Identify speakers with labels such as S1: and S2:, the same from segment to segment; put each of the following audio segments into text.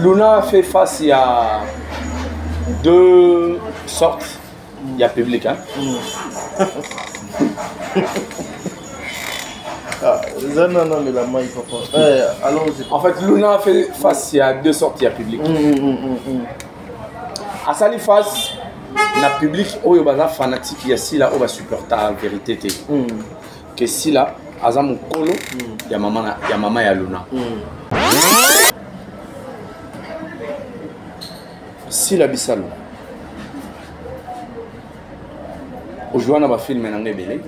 S1: Luna fait face à deux sortes. Il y a public, hein.
S2: Non, mais la main, papa.
S1: En fait, Luna fait face à deux sortes. Il y a public. À sa face, il y a public où il y a fanatique, il y a si là où il va supporter la vérité. Que si là, à mon colo, il y a maman et Luna. Si la bisalo. Aujourd'hui, on a filmé un film.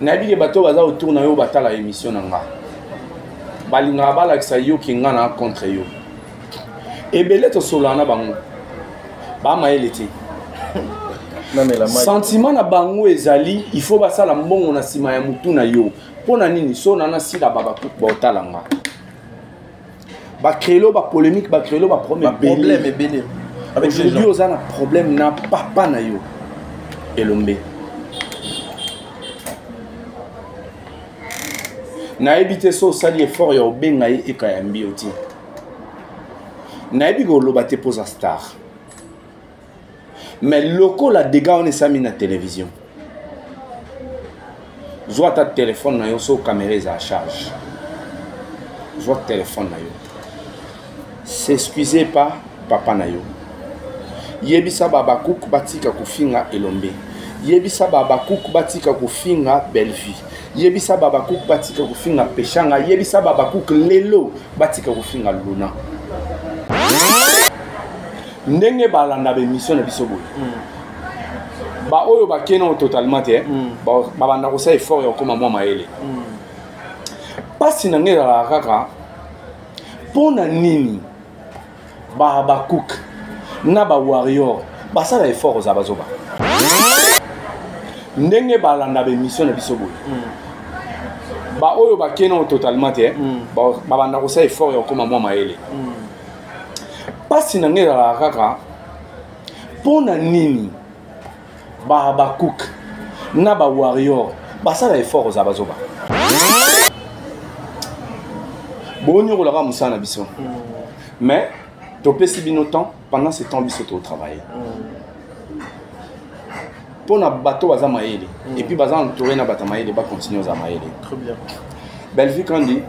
S1: Nabi ke bato baza autour na yo batala émission nanga. Balinga bala kisa yo kinga na contre yo. Ebele to solana bango. Ba maeleti. Sentiment na bango ezali, il faut basala mbongo na sima ya mutu na yo. Pona nini so na sila baba ba otalanga. Ba créelo ba polémique, ba créelo ba problème
S2: ebele.
S1: Aujourd'hui on a un problème na papa na yo. Elombe. Na ebité so sali effort ya obenga e kayambi oti. Na ebi go loba te pose star. Mais loko la dégâts on est sami na télévision. Zoa ta téléphone na yo so caméra à charge. Zoa téléphone na yo. S'excusez pas papa na yo. Yebisa baba kouk batika kufinga Elombe. Yebisa baba kouk batika kufinga Bellevue. Yebisa baba kouk batika kufinga Peshanga. Yebisa baba kouk lelo batika kufinga Luna. Ndenge balanda be mission na biso boy. Ba oyo ba keno totalement te. Ba banda ko sa effort ya koma mwa maele. Pasi na ngela la kaka. Pona nini ba kouk na ba warrior ba sa effort za bazoba. Ndenge balanda be mission na biso boy. Ba oyo ba keno totalement te. Ba banda ko sa effort ya koma mwa maele. Pasi na ngela la kaka. Pona nini ba kouk na ba warrior ba sa effort za bazoba. Bonjour la musana biso. Mais topé si bien temps pendant ce temps biso au travail. Pour na bateau baza maele et puis baza entouré na bata maele ba continuer za maele.
S2: Très bien.
S1: Bellevue quand dit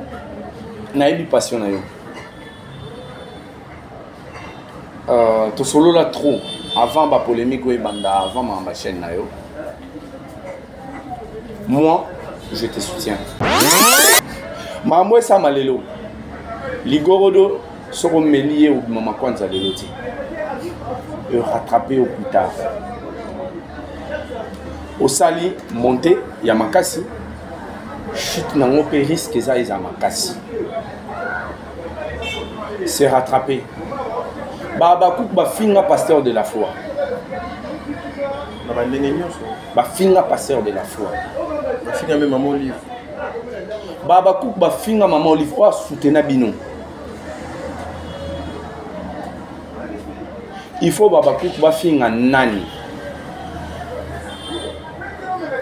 S1: na ebi passion na yo. To solo la trop avant ba polémique ou banda avant ma chaîne na yo. Moi je te soutiens. Mamwe sa malelo. Ligorodo soko melié ou mama kwanza de loti. Et rattraper au plus tard. Au sali monter ya makasi. Chute nango pe risque za eza makasi. C'est rattraper. Baba kouk ba finga pasteur de la foi. Ba finga pasteur de la foi.
S2: Ba finga même maman livre.
S1: Baba kouk ba finga maman livre wa soutenir bino. Il faut baba kouk ba finga nani.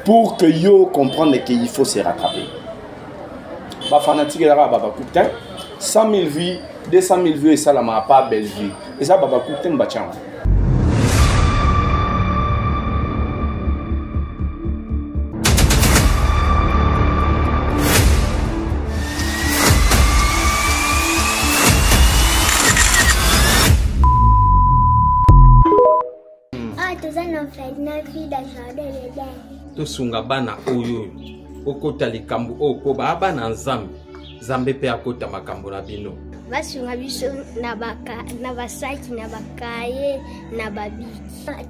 S1: Pour que yo comprenne qu'il faut se rattraper. Ba fanatique la baba kouk 100 000 vues, 200 000 vues et ça la m'a pas belle vie. Et ça baba kouk ten bachang.
S3: Tosunga bana oyo okota likambo oko ba bana nzambe pe akota makambo na bino
S4: basunga biso na basaki na bakaye na babiki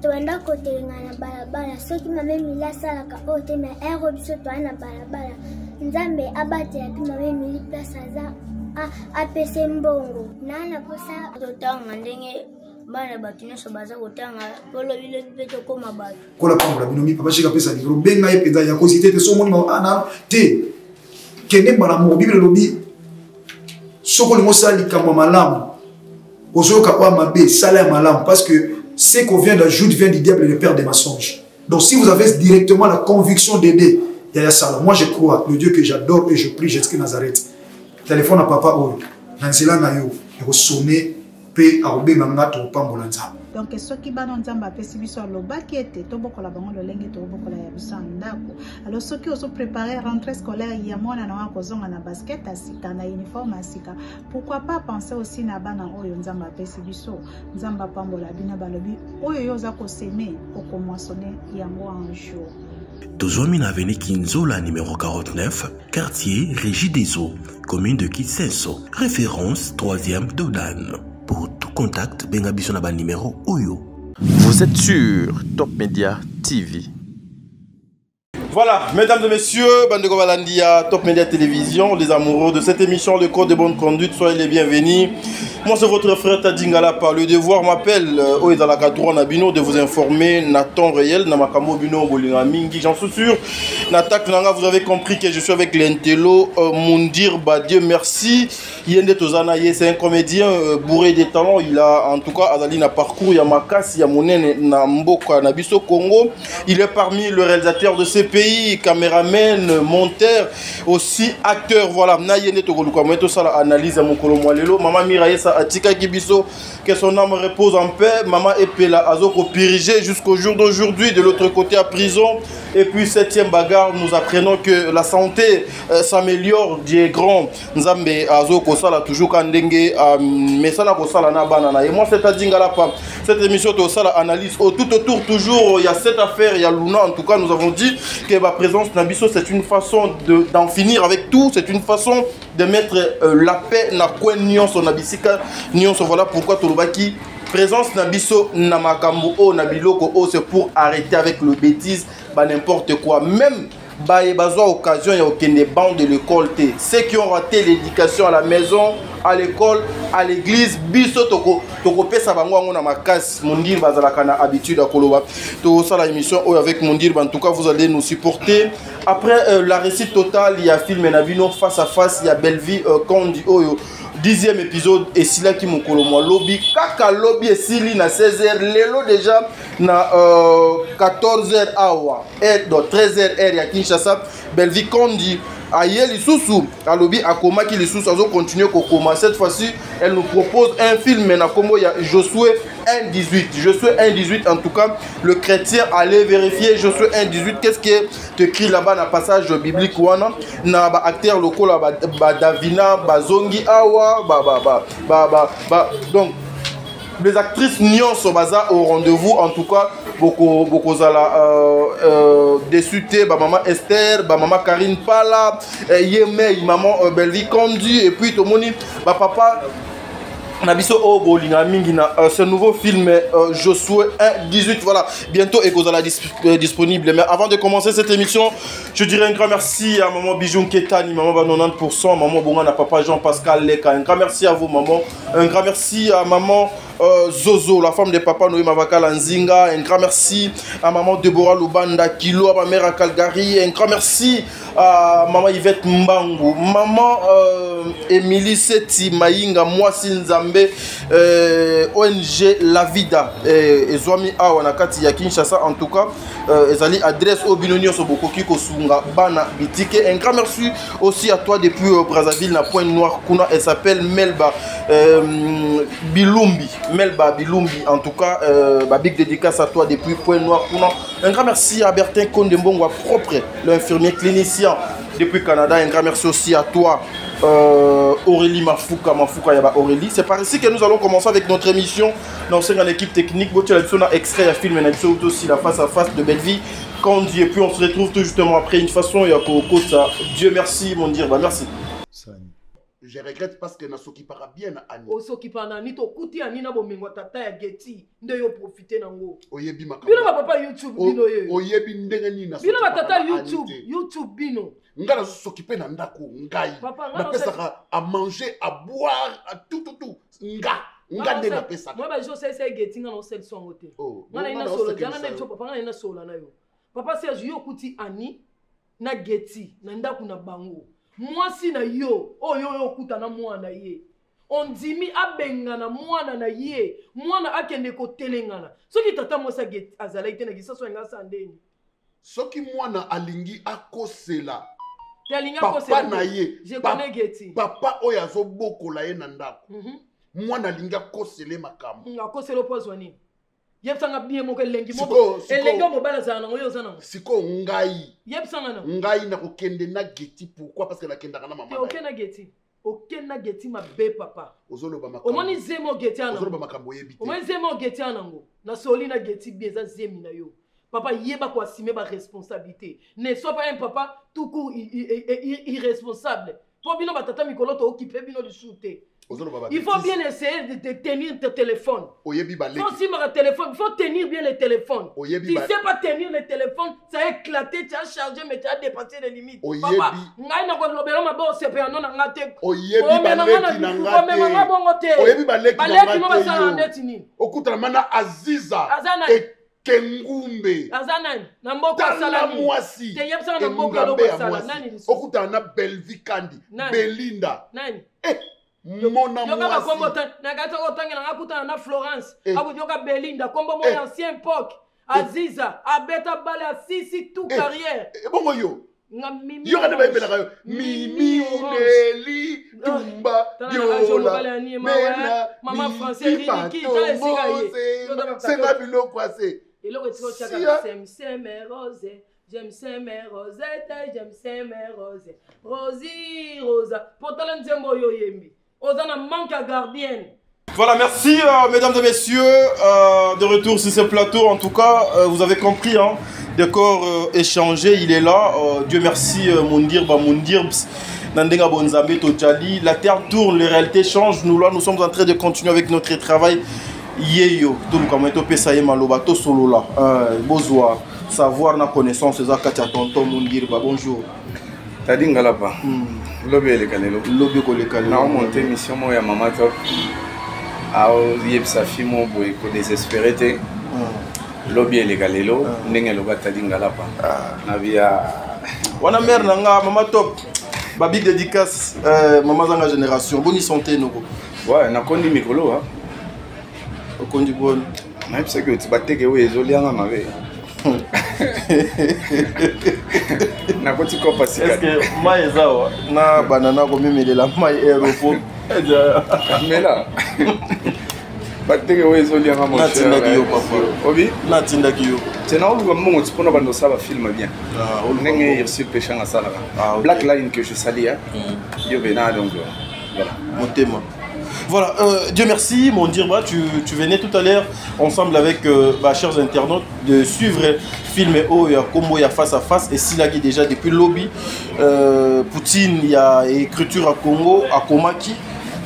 S4: toenda kotelenga na balabala soki mame mila salaka oyo te na ero biso toa na balabala nzambe abatela mpe mame mili place aza apese mbongo nana posa totanga ndenge bana bato nyonso baza kotanga polobile mpe tokóma bato
S5: kola pambola bino mi papa shika pesa libro benga ye mpenza ya kosi te so moni ana te kende mbala mo bibele lobi soko lingo sala likambo malamu ozoyoka kwa mabe sala ya malamu parce que ce qu'on vient d'ajouter vient du diable et le père des mensonges. Donc si vous avez directement la conviction d'aider Yaya Sala, moi je crois le Dieu que j'adore et je prie Jésus Nazareth. Téléphone à papa Oyo. na nzela na yo ekosone mpe akobenga nga tokopambola nzambe.
S6: Donc soki bana nzambe apesi biso alobaki ete tobokola bango lolenge tobokola ya biso ndako. Alors soki ozo préparer rentrée scolaire ya mwana na kozonga na basket asika na uniforme asika, pourquoi pas penser aussi na bana oyo nzambe apesi biso, nzambe apambola bina balobi oyo yo za koseme okomoissonner yango un jour.
S7: Tozwami na avenue Kinzola numéro 49, quartier Régie des Eaux, commune de Kitsenso, référence 3e Dodane. Pour tout contact, bengabiso na ba numéro Oyo.
S2: Vous êtes sur Top Media TV. Voilà, mesdames et messieurs, Bandeko Balandia, Top Media Télévision, les amoureux de cette émission, le code de bonne conduite, soyez les bienvenus. Moi, c'est votre frère Tadingala par le devoir m'appelle Oedalaka Droit Nabino de vous informer na temps réel, Namakamo Bino Bolinga Mingi, j'en suis sûr. Natak Nanga, vous avez compris que je suis avec l'intello Mundir Dieu merci. Yende Tozana, c'est un comédien bourré de talents. Il a en tout cas Azali na parcours, Yamakas, Yamonen, Namboka, Nabiso Congo. Il est parmi les réalisateurs de ces pays, caméraman, monteur, aussi acteur. Voilà, na Yende Togoluka, moi tout ça la analyse à mon colomwalelo. Maman Miraïsa Atika Kibiso, que son âme repose en paix. Maman Epela Azoko Pirigé jusqu'au jour d'aujourd'hui, de l'autre côté à prison. Et puis, 7e bagarre, nous apprenons que la santé s'améliore, Dieu grand. Nzambe Azoko Sala, toujours Kandenge, mais ça n'a pas Sala na banana. Et moi, c'est à Dingalapa. Cette émission de Sala analyse tout autour, toujours, il y a cette affaire, il y a Luna. En tout cas, nous avons dit que ma présence Nabiso, c'est une façon d'en finir avec tout. C'est une façon de mettre la paix na Kwen Nyonso Nabisika Nyonso. Voilà pourquoi Tolobaki présence Nabiso Namakambo O Nabiloko O, c'est pour arrêter avec le bêtise, bah n'importe quoi. Même bah il y a occasion, il y a aucune bande de l'école. Ceux qui ont raté l'éducation à la maison, à l'école, à l'église, biso toko pesa bango ngo na makas Mundir bazalaka na habitude à koloba. To ça la émission avec Mundir, en tout cas vous allez nous supporter. Après la récite totale, il y a film Navino face à face, il y a Belleville Kondi Oyo. 10e épisode et si là qui mon kolomo lobby kaka lobby et sili na 16h lelo déjà na 14h awa et do 13h heure ya Kinshasa Belleville Kondi aye lisusu a lobby akoma ki lisusu azo continuer kokoma cette fois-ci elle nous propose un film na kombo ya Josué 1:18. Josué 1:18 en tout cas le chrétien allez vérifier Josué 1:18 qu'est-ce qui est écrit là-bas dans passage biblique wana na ba acteur locaux là ba Davina Bazongi awa donc les actrices Nyonso baza au rendez-vous en tout cas beaucoup zala désuté ba maman Esther ba maman Karine Pala Yemei maman Belleville Kondi et puis tout moni ba papa Nabiso Obolinga Mingina, ce nouveau film Josué 1:18, voilà, bientôt Ekozala disponible. Mais avant de commencer cette émission, je dirais un grand merci à maman Bijoun Ketani, maman 90%, maman Bongana, papa Jean-Pascal Leka, un grand merci à vous maman, un grand merci à maman Zozo, la femme de papa Noé Mavakala Nzinga, un grand merci à maman Deborah Lubanda Kilo, à ma mère à Calgary, un grand merci à maman Yvette Mbangu, maman Émilie Seti Maïnga, moi Sinzambe, ONG La Vida, et Zwami Awanakati ya Kinshasa, en tout cas, Ezali adresse au Binonio Sobokoki Kosunga Bana Bitike. Un grand merci aussi à toi depuis Brazzaville, na Pointe Noire, Kuna, elle s'appelle Melba Bilumbi. Melba Bilumbi, en tout cas, big dédicace à toi depuis Pointe Noire, Kuna. Un grand merci à Bertin Kondembongwa propre, l'infirmier clinicien depuis Canada. Un grand merci aussi à toi, Aurélie Mafuka Yaba Aurélie. C'est par ici que nous allons commencer avec notre émission. Dans l'équipe technique, on a extrait à film et aussi la face à face de Belleville Kondi. Et puis on se retrouve tout justement après une façon. Dieu merci, mon dire. Bah, merci.
S8: Je regrette parce que Nasoki para bien Ani.
S9: Osoki para ni to kuti ani na bomengo tata ya geti nde yo profiter nango.
S8: Oyebi makamba.
S9: Bino papa YouTube bino ye.
S8: Oyebi ndenge ni na.
S9: Bino tata YouTube bino.
S8: Ngala s'occuper na ndako ngai. Na pesaka à manger, à boire, à tout. Nga nde na pesaka.
S9: Moi ba jo c'est geti ngana sel son hotel. Ngana ina solo jana na cho papa ngana ina solo na yo. Papa c'est yo kuti ani na geti na ndako na bango. Moi si na yo yo kuta na mwana ye on dimi abengana mwana na ye mwana akende ko telengana soki tata mosa get azala ite na gisaso nga sandeni
S8: soki mwana alingi akosela papa na ye
S9: je connais Getty
S8: papa oyo azobokola ye na ndako mwana alingi akosele makambo
S9: akosela opozwa nini yebisanga bien moko elengi mobala azala nango oyo oza nango
S8: sikoyo ngai
S9: yebisanga nango
S8: ngai nakokende na Getty pourquoi parce que nakendaka na mama
S9: okena Getty okena Getty mabe papa
S8: ozoloba makambo
S9: omoni zemo Getty ana
S8: ozoloba makambo oyebi te
S9: omoni zemo Getty anango na soli na Getty bien eza zemi na yo papa yeba ko assumer ba responsabilité ne sois pas un papa tout court irresponsable pour bino batata mikolo to occuper bino du shooter. Il faut bien essayer de tenir ton téléphone. Faut aussi mon téléphone, il faut tenir bien le téléphone. Si tu ne sais pas tenir le téléphone, ça a éclaté, tu as chargé, mais tu as dépassé les limites. Papa, ngai na ko lobela mabo se pe anona ngate.
S8: Okuta mana Aziza. Kengumbe
S9: azanani na mboko salami
S8: mwasi
S9: te yebsa na mboko lobo salami nani
S8: okuta na Belvikandi Belinda
S9: nani
S8: mona
S9: mwasi yoka kombo na gato otangela ngakuta na Florence abu yoka Belinda kombo mo ancien époque Aziza abeta bale asisi tout carrière
S8: bongo yo kana baibela kayo mimi leli tumba yola mena
S9: mama français riki ta esika ye
S8: senga biloko ase
S9: eloko tiko chaka semseme rose j'aime mes rosettes j'aime mes roses rosi rosa potala nzembo yo yembi ozana manque à gardienne.
S2: Voilà, merci mesdames et messieurs, de retour sur ce plateau. En tout cas, vous avez compris, hein, décor échangé, il est là. Dieu merci, Mundir, Nandenga Bonzambe, Totjali. La terre tourne, les réalités changent. Nous là, nous sommes en train de continuer avec notre travail. Yeyo, tout le monde est payé maloba, tout solo là. Besoin, savoir, na connaissance, ça katia tonton Mundir, bonjour.
S1: Tadinga là-bas. Lobby le kalelo.
S2: Lobby le kalelo.
S1: Na monté mission moi ya Mama Top. Yeb sa fille mon boy ko désespéré te lobby le galelo ndenge loba tadinga lapa na via
S2: wana mère nanga Mama Top ba big dédicace maman zanga génération bonne santé noko
S1: ouais na kondi mikolo ha
S2: okondi bon
S1: na pesa que tu bateke we ezolianga mabe na koti ko pasika
S2: est-ce que mai zawa na banana ko mimelela mai aéroport
S1: mais là bateke we ezolianga mon cher
S2: natinda yo papa
S1: obi
S2: natinda yo
S1: tena oluka mongo tipona bando saba film bien ndenge Irsil Péchanga sala Black Line que je salue yo bena donc voilà
S2: motema. Voilà, Dieu merci, mon Dirba, tu venais tout à l'heure ensemble avec chers internautes de suivre film O, il y a combo, il y a face à face, et s'il a dit déjà depuis le lobby, Poutine, il y a écriture à Congo, à Komaki,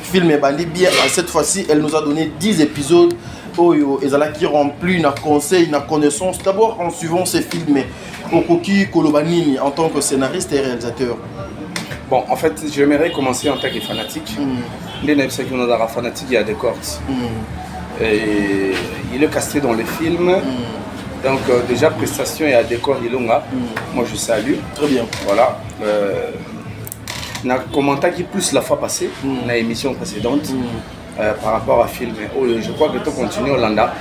S2: film est bandé bien, cette fois-ci, elle nous a donné 10 épisodes, Oyo, et qui remplit na conseil, na connaissance, d'abord en suivant ces films, Okoki Kolobanini en tant que scénariste et réalisateur.
S1: Bon, en fait, j'aimerais commencer en tant que fanatique. Les Nepsi qui ont fanatique, il y a des cordes. Et il est casté dans les films. Donc, déjà, prestation et à décor, il est là. Moi, je salue.
S2: Très bien.
S1: Voilà. On a commenté qui plus la fois passée, dans l'émission précédente, par rapport à film. Oh, je crois que tu continues, Hollanda,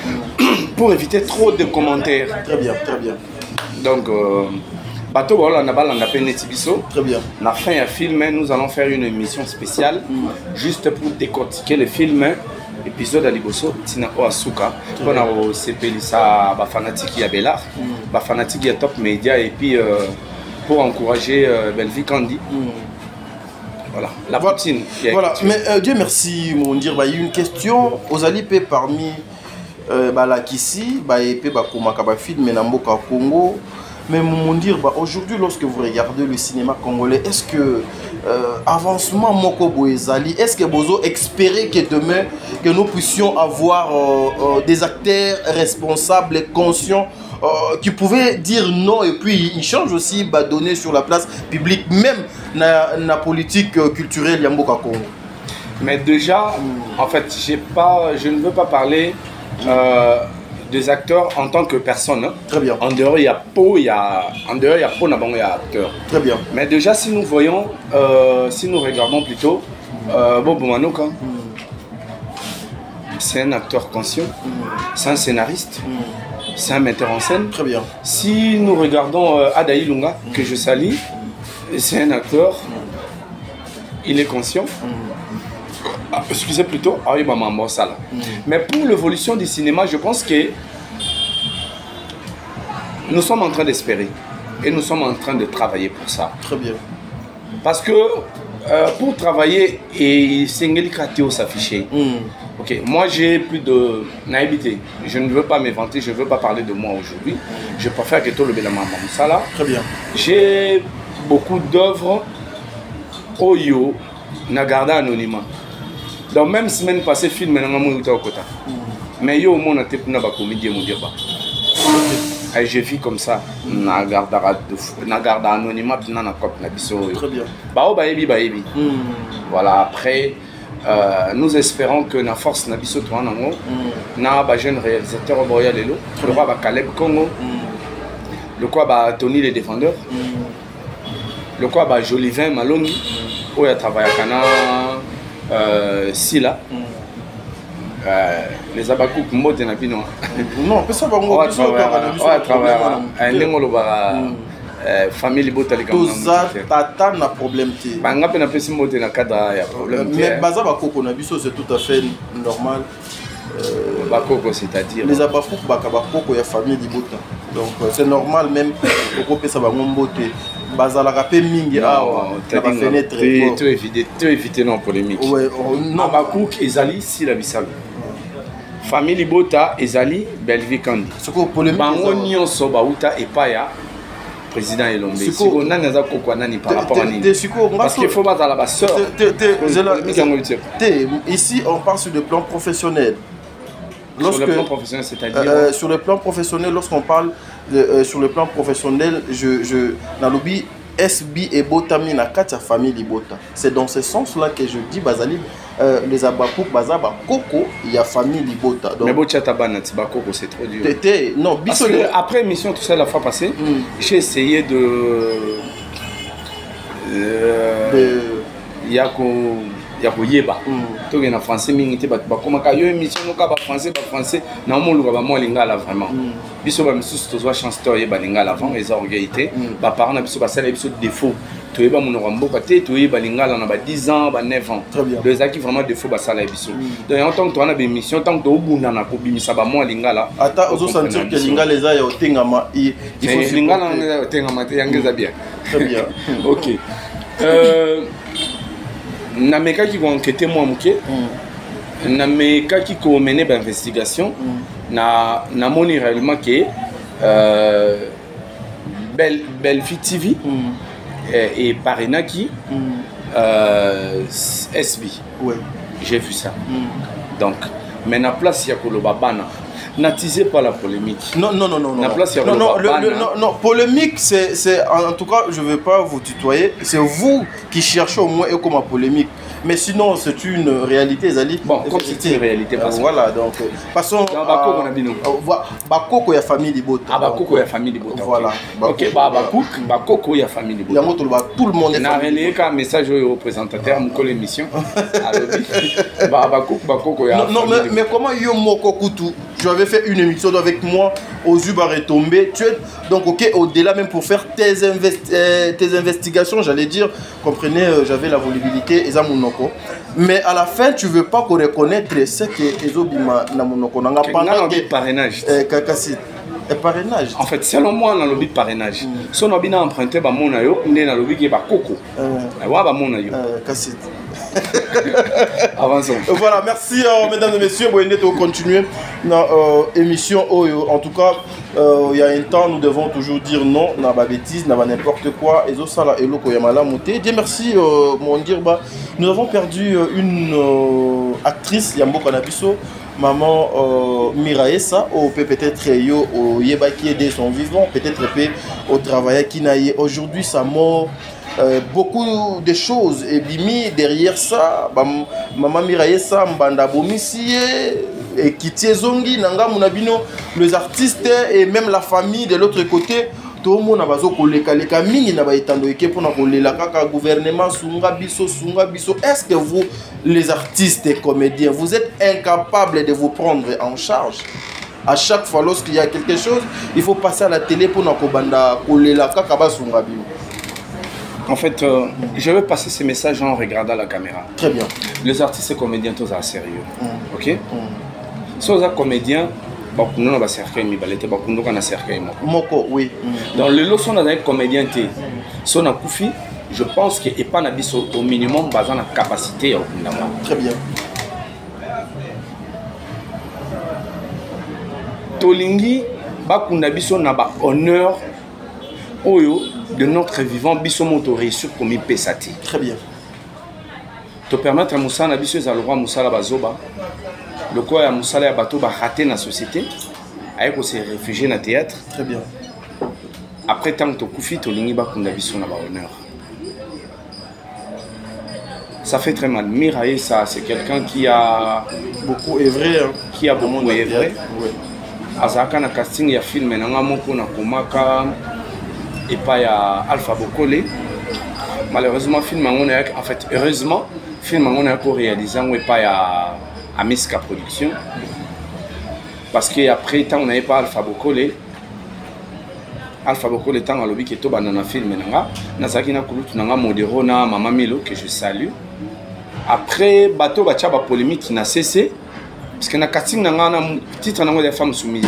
S1: pour éviter trop de commentaires.
S2: Très bien, très bien.
S1: Donc, bateau on a balle on appelle Netibiso.
S2: Très bien.
S1: La fin du film, nous allons faire une émission spéciale juste pour décortiquer le film épisode à Liboso Tina Oasuka. On a au CPLISA ba fanatique ya Bellar, ba fanatique ya Top Media et puis pour encourager Belvikandi. Voilà, la Poutine.
S2: Voilà, mais Dieu merci mon dire il y a une question aux alipés parmi la Kissi, et puis Komaka film mais Namboka Congo. Mais mon dire, aujourd'hui, lorsque vous regardez le cinéma congolais, est-ce que avancement Moko Boezali, est-ce que vous espérez que demain, que nous puissions avoir des acteurs responsables, conscients, qui pouvaient dire non et puis ils changent aussi, donner sur la place publique, même la politique culturelle Yamboka Congo.
S1: Mais déjà, en fait, je ne veux pas parler des acteurs en tant que personne. Hein.
S2: Très bien.
S1: En dehors, il y a peau, il y a acteur.
S2: Très bien.
S1: Mais déjà, si nous voyons, si nous regardons plutôt, Bobo Manouka, c'est un acteur conscient, c'est un scénariste, c'est un metteur en scène.
S2: Très bien.
S1: Si nous regardons Adaï Lunga, que je salue, C'est un acteur. Il est conscient. Excusez plutôt. Mais pour l'évolution du cinéma, je pense que nous sommes en train d'espérer. Et nous sommes en train de travailler pour ça.
S2: Très bien.
S1: Parce que pour travailler, et Sengeli Katio s'afficher. Ok, moi j'ai plus de naïveté. Je ne veux pas m'inventer, je ne veux pas parler de moi aujourd'hui. Je préfère que tout le Bélama Mamoussala.
S2: Très bien.
S1: J'ai beaucoup d'œuvres Oyo n'a gardé anonymat. Dans la même semaine passée, film mais yo mon été pour n'avoir comédie mon diable. Et je vis comme ça, n'a gardé anonymat dans la copie na biso.
S2: Très bien.
S1: Baebi. Voilà, après nous espérons que la force na biso toi nango na ba jeune réalisateur Boya Lelo, le roi ba Caleb Congo. Le quoi ba Tony les défendeurs. Le quoi ba Jolivin Malongi où il a travaillé à Cana Sila. Les abakouk mbote na bino.
S2: Non, peut ça va on va
S1: travailler à Ndengolo ba famille botali comme
S2: ça. Tata na problème ti.
S1: Ba ngapena pesi mbote na cadre ya problème.
S2: Mais baza ba koko na biso c'est tout à fait normal.
S1: Bakoko c'est-à-dire
S2: les abakouk bakabakoko ya famille libota. Donc c'est normal même pour que ça va ngombote. Bazala rapé mingi awa na ba fenêtre.
S1: Tu éviter non polémique.
S2: Ouais, non
S1: abakouk ezali si la bisalo. Famille libota ezali Belvi Kandi.
S2: Ce que polémique
S1: bango nyonso bauta epaya président Elombe. Siko nani za kokwa nani par rapport à nini? Parce qu'il faut battre la sœur.
S2: Ici on parle sur le plan professionnel.
S1: Sur le plan professionnel, c'est-à-dire
S2: sur le plan professionnel, lorsqu'on parle sur le plan professionnel, dans le lobby SB et Botami na katia famille libota. C'est dans ce sens-là que je dis Bazali les abakouk bazaba koko il y a famille libota.
S1: Mais bochata banati bakoko c'est trop dur.
S2: Non,
S1: parce que après émission tout ça la fois passée, j'ai essayé de Yeba. Tout est en français, mais il y a une émission français, normalement, moi, lingala vraiment. Biso ba misus to chance to yeba lingala avant les orgueillité. Ba parents na biso ba sala biso défaut. To yeba mon ramboka te to yeba lingala na ba 10 ans, ba 9 ans. Deux acquis vraiment défaut ba sala biso. Donc en tant que toi na émission, tant que to bunda na ko bimisa ba moi lingala.
S2: Ata ozo sentir que lingala les a yo tengama il faut
S1: lingala na tengama te yangeza bien.
S2: Très bien.
S1: OK. Nameka qui vont enquêter moi muke. Nameka qui ko mener d'investigation. Na moni réellement que Belfi TV et Parinaki SB.
S2: Ouais.
S1: J'ai vu ça. Donc, mais na place ya koloba bana. N'attisez pas la polémique.
S2: Non. Polémique, c'est en tout cas, je ne vais pas vous tutoyer. C'est vous qui cherchez au moins comme ma polémique. Mais sinon, c'est une réalité, Zali.
S1: Bon, comme c'est une réalité,
S2: voilà, donc passons. Bakoko, il y a famille Libota.
S1: Ah, Bakoko, il y a famille Libota.
S2: Voilà.
S1: Ok, Bakoko, il y a famille Libota.
S2: Tout le monde est
S1: famille. Un message au représentateur, mon l'émission. Bakoko, il y a
S2: non, mais comment Yomoko Koutou? Tu avais fait une émission avec moi, Ozuba retombé. Tu es donc ok au-delà même pour faire tes investigations, j'allais dire, comprenez, j'avais la volubilité, mais à la fin tu veux pas qu'on reconnaisse ce que Ezobima na monoko nanga
S1: pendant que parrainage.
S2: Parrainage.
S1: En fait, selon moi, dans le lobby de parrainage, si on a bien emprunté, bah mon ayo, on est dans le lobby qui est coco. Bah mon ayo. Avançons.
S2: Voilà, merci mesdames et messieurs. Bon, on va continuer l'émission. En tout cas, il y a un temps, nous devons toujours dire non, n'a pas bêtise, n'a pas n'importe quoi. Et ça, là, Dieu merci, mon dirba. Nous avons perdu une actrice, Yambo Kanabiso. Maman Miraessa, peut-être au Yeba qui est son vivant, peut-être au travail qui n'a aujourd'hui sa mort. Beaucoup de choses et bimi derrière ça maman Miraessa Mbanda Bomissie et Kitie Zongi Nanga Munabino, les artistes et même la famille de l'autre côté. Tout le monde a besoin de mingi na ba itando eke pour na kolela kaka gouvernement sunga biso. Est-ce que vous les artistes et comédiens vous êtes incapables de vous prendre en charge? À chaque fois lorsqu'il y a quelque chose, il faut passer à la télé pour na kobanda kolela kaka ba sunga bio.
S1: En fait, je vais passer ces messages en regardant la caméra.
S2: Très bien.
S1: Les artistes et comédiens, tous à sérieux. Ok? Si vous êtes comédien, nous avons cercle, nous avons cercle.
S2: Moko, oui.
S1: Dans le lot, si on a un comédien, si on a Koufi, je pense qu'il n'est pas au minimum basé la capacité.
S2: Très bien.
S1: Tolingi, bakunda biso na ba honneur oyo de notre vivant biso moto réussir comme pesati.
S2: Très bien.
S1: Te permettre à Moussa na biso za le roi Moussa la bazoba. Le quoi ya Moussa ya bato ba raté na société. Aye ko se réfugier na théâtre.
S2: Très bien.
S1: Après tant que Koufi Tolingi bakunda biso na ba honneur. Ça fait très mal. Mirae ça c'est quelqu'un qui a
S2: beaucoup œuvré, hein.
S1: Qui a beaucoup œuvré. Oui. Azaka na casting ya film nanga moko na komaka et pas ya Alpha Bokole. Malheureusement film on a en fait heureusement film on a pour réaliser et pas ya Amiska Production parce que après tant on n'avait pas Alpha Bokole. Alpha Bokole tant à lobby qui to banana film nanga nazaki na kulutu nanga modero na Mama Milo que je salue. Après bateau bacha ba polémique qui n'a cessé. Parce que dans le casting, il y a un titre de femme soumise.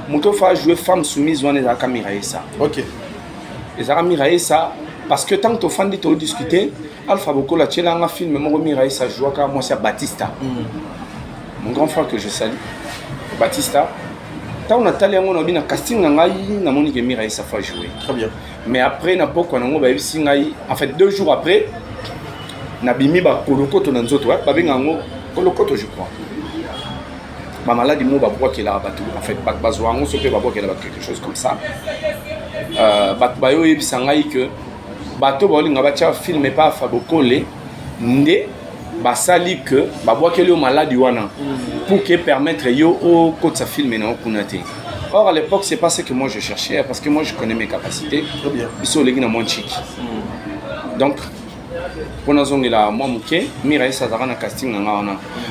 S1: Moto fa jouer femme soumise, on est à Kamirae ça.
S2: Ok.
S1: Les Kamirae ça parce que tant que tu fan dit tu discuter, Alpha Boko la tchela un film mon Kamirae ça joue quand moi c'est Batista. Mon grand frère que je salue. Batista. Tant on a talé on a bien casting na ngai na moni que Mirae ça fa jouer.
S2: Très bien.
S1: Mais après na poko na ngo ba bisi ngai en fait 2 jours après na bimi ba kolokoto na nzoto ba benga ngo kolokoto je crois. Ma maladie mo ba bois qui la battu en fait ba bazoa on se fait ba bois qui la battu quelque chose comme ça bat ba yo yebisa ngai que bato ba linga ba tia film pas Fabokole ndé ba sali que ba bois qui le maladie wana pour que permettre yo au côté sa film na okunate. Or à l'époque c'est pas ce que moi je cherchais parce que moi je connais mes capacités.
S2: Très bien.
S1: Biso legi na mon chic. Donc pour la moi muké Mirae Sazara na casting na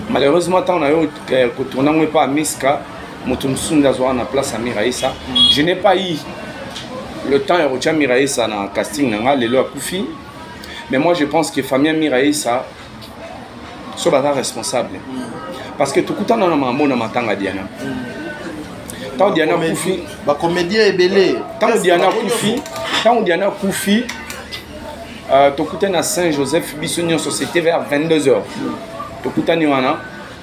S1: malheureusement tant na yo ko tourner pas Miska mutumsunda zo na place à Mirae ça je n'ai pas eu le temps de retirer Mirae ça na casting na lelo akufi mais moi je pense que famille Mirae ça so ba responsable parce que tout temps na mambo na matanga Diana tant Diana kufi
S2: ba comédien ebelé
S1: tant Diana kufi Tokouté na Saint-Joseph Bissonion Société vers 22h. Tokouta ni wana,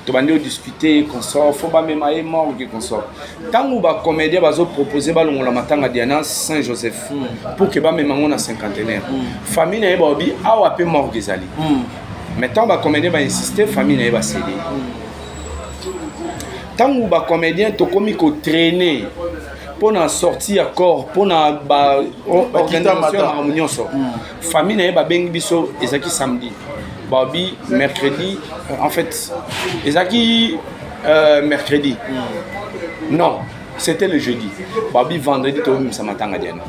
S1: tobande discuter consort, faut ba mema e morgue consort. Tant ou ba comédien bazo proposer ba longola matanga Diana Saint-Joseph pour que ba mema ngona cinquantenaire. Famille na ba obi awa pe morgue ezali. Mais tant ba comédien ba insister famille na ba céder. Tant ou ba comédien tokomi ko traîner pour na sortir à corps pour na ba organisation harmonion so famille na ba bengi biso ezaki samedi babi mercredi en fait ezaki mercredi non c'était le jeudi babi vendredi to ça matanga Diana.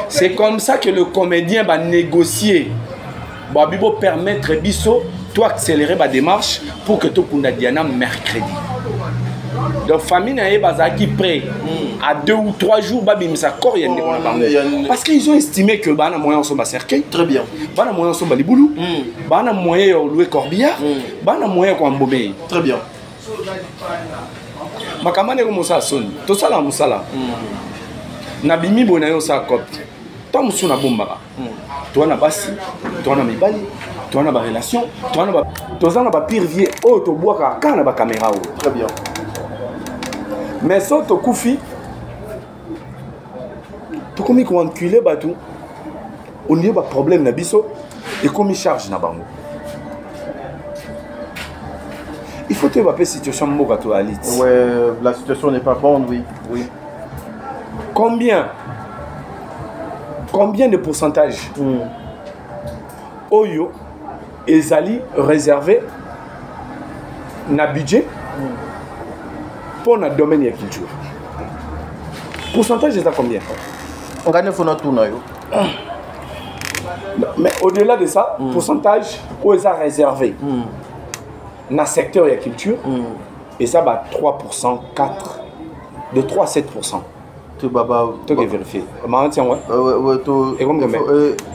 S1: C'est comme ça que le comédien va négocier babi bo permettre biso toi accélérer ma démarche pour que to kunda Diana mercredi. Donc famille n'a pas qui prêt à 2 ou 3 jours babim sa corps parce qu'ils ont estimé que bana moyen sont bas cercueil
S2: très bien
S1: bana moyen sont baliboulou bana moyen louer corbillard bana moyen ko mbobé
S2: très bien
S1: makamane ko mosa son to sala musala na bimi bona yo sa cop to musuna bomba to na basi to na mibali to na ba relation to na ba to za na ba pire vie o to boaka kana ba caméra o
S2: très bien.
S1: Mais sans te koufi, tu comme il enculé batou, on y a pas problème na biso et comme il charge na bango. Il faut te rappeler situation mogato alit.
S2: Ouais, la situation n'est pas bonne, oui, oui.
S1: Combien de pourcentage Oyo ezali réservé na budget pour notre domaine de la culture. Pourcentage, c'est à combien?
S2: On gagne tout.
S1: Mais au-delà de ça, pourcentage, où est réservé dans le secteur de la culture, et ça va 3%, 4%, de 3 à 7%.
S2: Tu vas
S1: vérifier.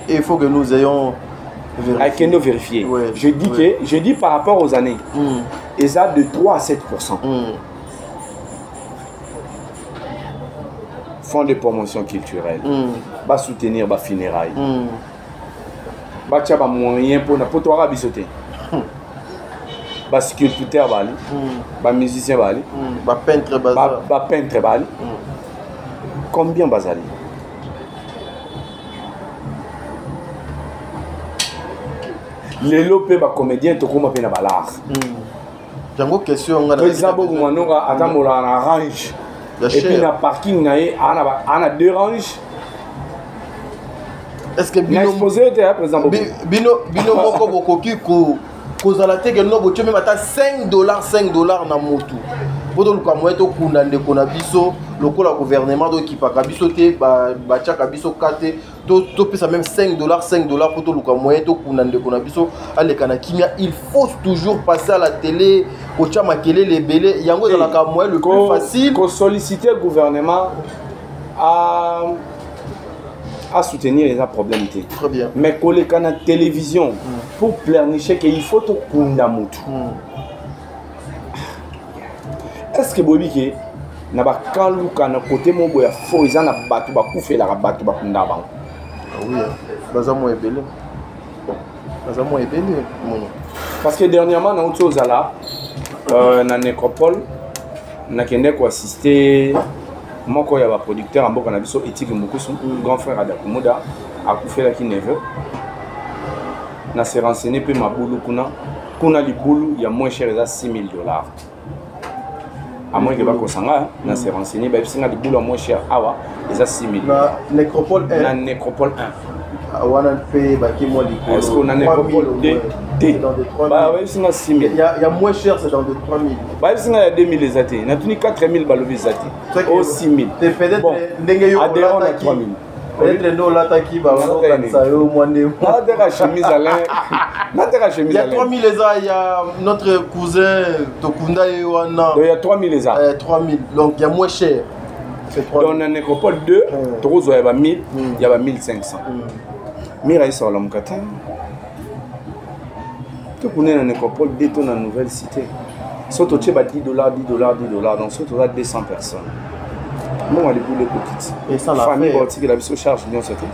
S2: Il faut que nous ayons
S1: vérifié. Je dis par rapport aux années, ils ont de 3 à 7%. Fonds de promotion culturelle, va soutenir les funérailles, va faire des moyens pour toi bisoter. Les sculpteurs, les musiciens, les peintres, combien bazali? Les lopés, les comédiens, tout comme on a l'art.
S2: J'ai une question.
S1: Par exemple, on a un orange. Et puis, dans le parking, on a 2 ranges.
S2: Est-ce que
S1: Bino exposé, par exemple,
S2: Bino que même $5 na moto. Pour le moto kunande kona biso, le gouvernement qui pa biso te ba chaka biso kate to pesa même $5 pour tout le moto kunande kona biso ale kana kimia. Il faut toujours passer à la télé ko chama kele les belé yango dans la moyen le plus facile
S1: ko solliciter le gouvernement à soutenir les problèmes.
S2: Très bien.
S1: Mais quand les canaux de télévision, pour planifier qu'il faut tout kundamutu. Est-ce que Bobiki n'a pas quand le canal côté mon boya faut ils en a battu ba koufer la battu ba kundabang.
S2: Oui, bazamo est belé. Bazamo est belé.
S1: Parce que dernièrement dans autre chose là, dans nécropole, n'a kende ko assister. Moi, quand il y a un producteur en Boka Nabiso, Etik Moukoussou, grand frère Adakumoda, a coupé la Kineve. On s'est renseigné pour ma boulou. Kuna li boulou, il y a moins cher, il y a $6,000. À moins que je on s'est renseigné, il y a des boulots moins cher, il y a $6,000.
S2: La nécropole 1.
S1: La nécropole 1.
S2: Est-ce
S1: qu'on a nécropole 2? Il
S2: y a moins cher, c'est dans de 3,000.
S1: Il y a 2,000 les athées. Il y a 4,000 balovis les athées. Au 6,000.
S2: Peut-être
S1: adhérents à 3,000.
S2: Peut-être nous l'attaquer, il y a 3,000 les a, il y a notre cousin Tokunda et Yoana.
S1: Il y a 3,000 les a.
S2: 3,000, donc il y a moins cher.
S1: Dans la nécropole 2, il y a 1,000, il y a 1,500. Miraï sur l'homme Katan. Tu connais la nécropole 2 dans la nouvelle cité. Surtout tu as $10, donc surtout tu as 200 personnes. Moi, on a des boules petites.
S2: Et ça, la
S1: famille qui la mission charge million c'était.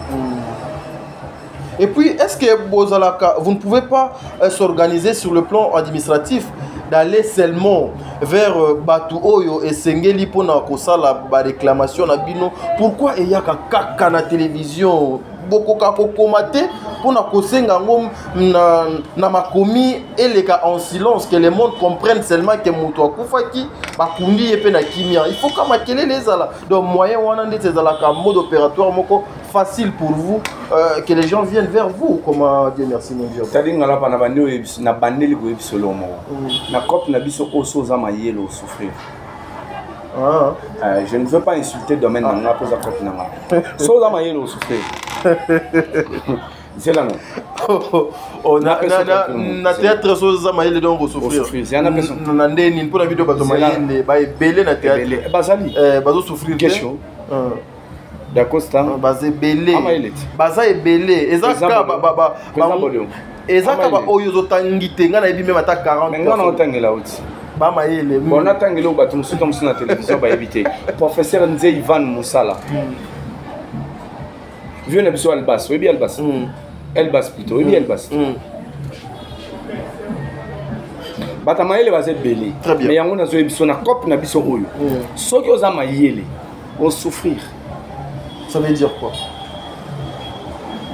S2: Et puis, est-ce que vous ne pouvez pas s'organiser sur le plan administratif d'aller seulement vers Batu Oyo et Sengeli pour la réclamation na bino? Pourquoi il y a qu'à la télévision beaucoup pour na kosenga ngom na makomi et les cas en silence que le monde comprenne seulement que mutu akufaki bakundi epe na kimia. Il faut que makele les ala donc moyen wana ndete ezala ka mode opératoire moko facile pour vous que les gens viennent vers vous. Comment dire merci mon Dieu.
S1: C'est-à-dire là na bande na bandeli ko ebisolo mo na cop na biso oso za mayelo souffrir. Je ne veux pas insulter le domaine de la pose à côté de la so za mayelo souffrir. C'est là non.
S2: On a théâtre sur ça maïle donc vous souffrir.
S1: C'est un personne.
S2: On a des pour la vidéo bateau maïle baï belé na théâtre.
S1: Bazali.
S2: Bateau souffrir.
S1: Question. D'accord,
S2: basé belé. Baza est belé. Ezaka baba. Ezaka ba oyo zotangite ngana ebi même ata 40.
S1: Ngana otangela uti.
S2: Ba maïle.
S1: On atangela bateau musu comme sur la télévision ba éviter. Professeur Nze Ivan Moussala. Vieux n'abso Albas, oui bien Albas. Elbas plutôt, oui bien Elbas. Batamaïle va être belé.
S2: Très bien.
S1: Mais il y a un peu de cop na biso oyo. Ceux qui ont maïle vont souffrir.
S2: Ça veut dire quoi?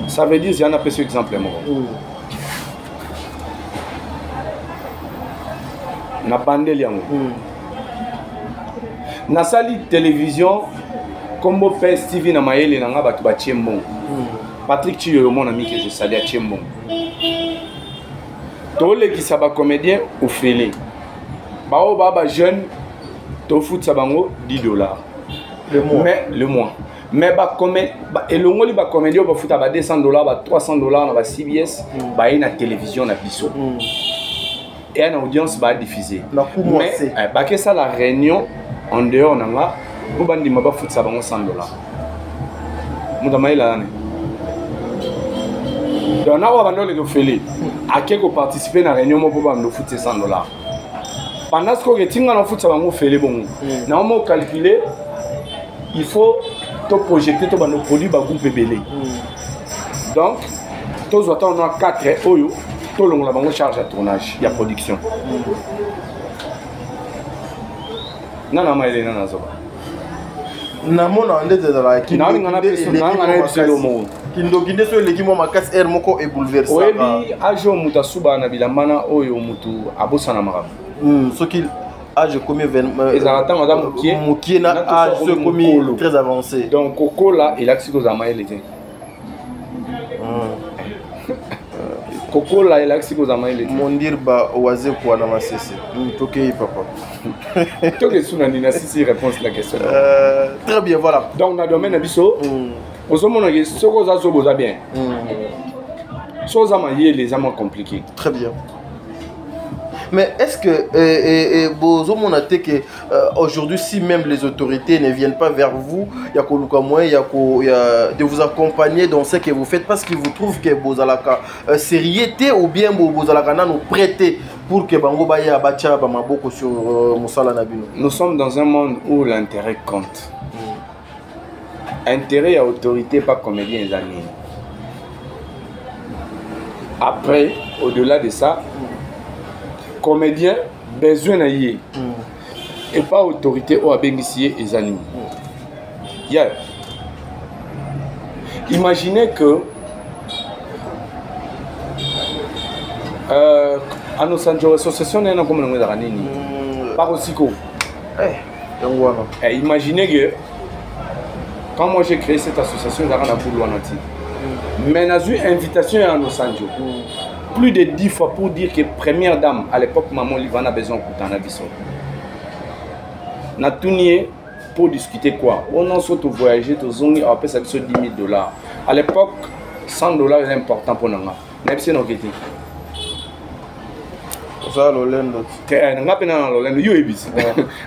S1: Ça veut dire, il y en a peu exemple. Na bandel yango. Na sali télévision comme père Stevie na maïle na nga batu ba tiembon. Patrick Chiyo, mon ami que je salue à Tchembon. Tous les qui sont comédiens ou fêlés. Bao baba jeune, to foot sabango $10.
S2: Le mois.
S1: Mais le mois. Mais ba comédien, et le mois li ba comédien ba foot à $200, ba $300 na ba CBS, ba ina télévision na biso. Et une audience va diffuser.
S2: Mais
S1: ba que ça la réunion en dehors nanga Vous bandit ma ba foot ça bango $100. Muta maila nane. Donc na wa bando le do feli. A quelque participer na réunion mo ba no foot $100. Pendant ce que tinga na foot ça bango feli bon. Na on mo calculer il faut to projeter to bando produit ba groupe belé. Donc tous autant on a 4 oyo to longo la bango charge à tournage, il y a production. Nana maile nana zoba.
S2: Namona ndete dans la
S1: kindo ngana peselo mo.
S2: Kindo kinde so leki mo makas air moko e bouleversé.
S1: Oyebi ajo muta suba na bilambana oyo mutu abosana marabu.
S2: Soki âge commis
S1: ezalata madame
S2: Mukie na âge commis très avancé.
S1: Donc Coco là il a que aux amaïs l'été. Coco là il a que aux amaïs l'été.
S2: Mon dire ba oise quoi na masese. Toke papa.
S1: Toke suna ni na sisi réponse la question.
S2: Très bien voilà.
S1: Donc na domaine biso osomona ke soko za zo boza bien. Chose amaïs les amants compliqués.
S2: Très bien. Mais est-ce que aujourd'hui, si même les autorités ne viennent pas vers vous, il y a de vous accompagner dans ce que vous faites parce qu'ils vous trouvent que vous avez sérieuxité ou bien vous avez nous prêter pour que Bango Baya Bacha Bamaboko sur Moussala Nabino.
S1: Nous sommes dans un monde où l'intérêt compte. Intérêt à autorité, pas comédien les amis. Après, au-delà de ça, comédien, besoin d'ailleurs. Et pas autorité ou à bénéficier des animaux. Imaginez que à nos associations, nous avons comme nous avons par aussi quoi. Imaginez que quand moi j'ai créé cette association, nous avons mais nous avons eu invitation à nos Sanjo. Plus de 10 fois pour dire que première dame, à l'époque, maman Livana a besoin de Koutanabison. Nous avons tout nié pour discuter quoi. On a surtout voyagé, on a payé $10 000. À l'époque, $100 est important pour nous. Nous avons fait nos quêtes.
S2: Ça, l'Olendo.
S1: Tu es un peu dans l'Olendo. Tu es bis.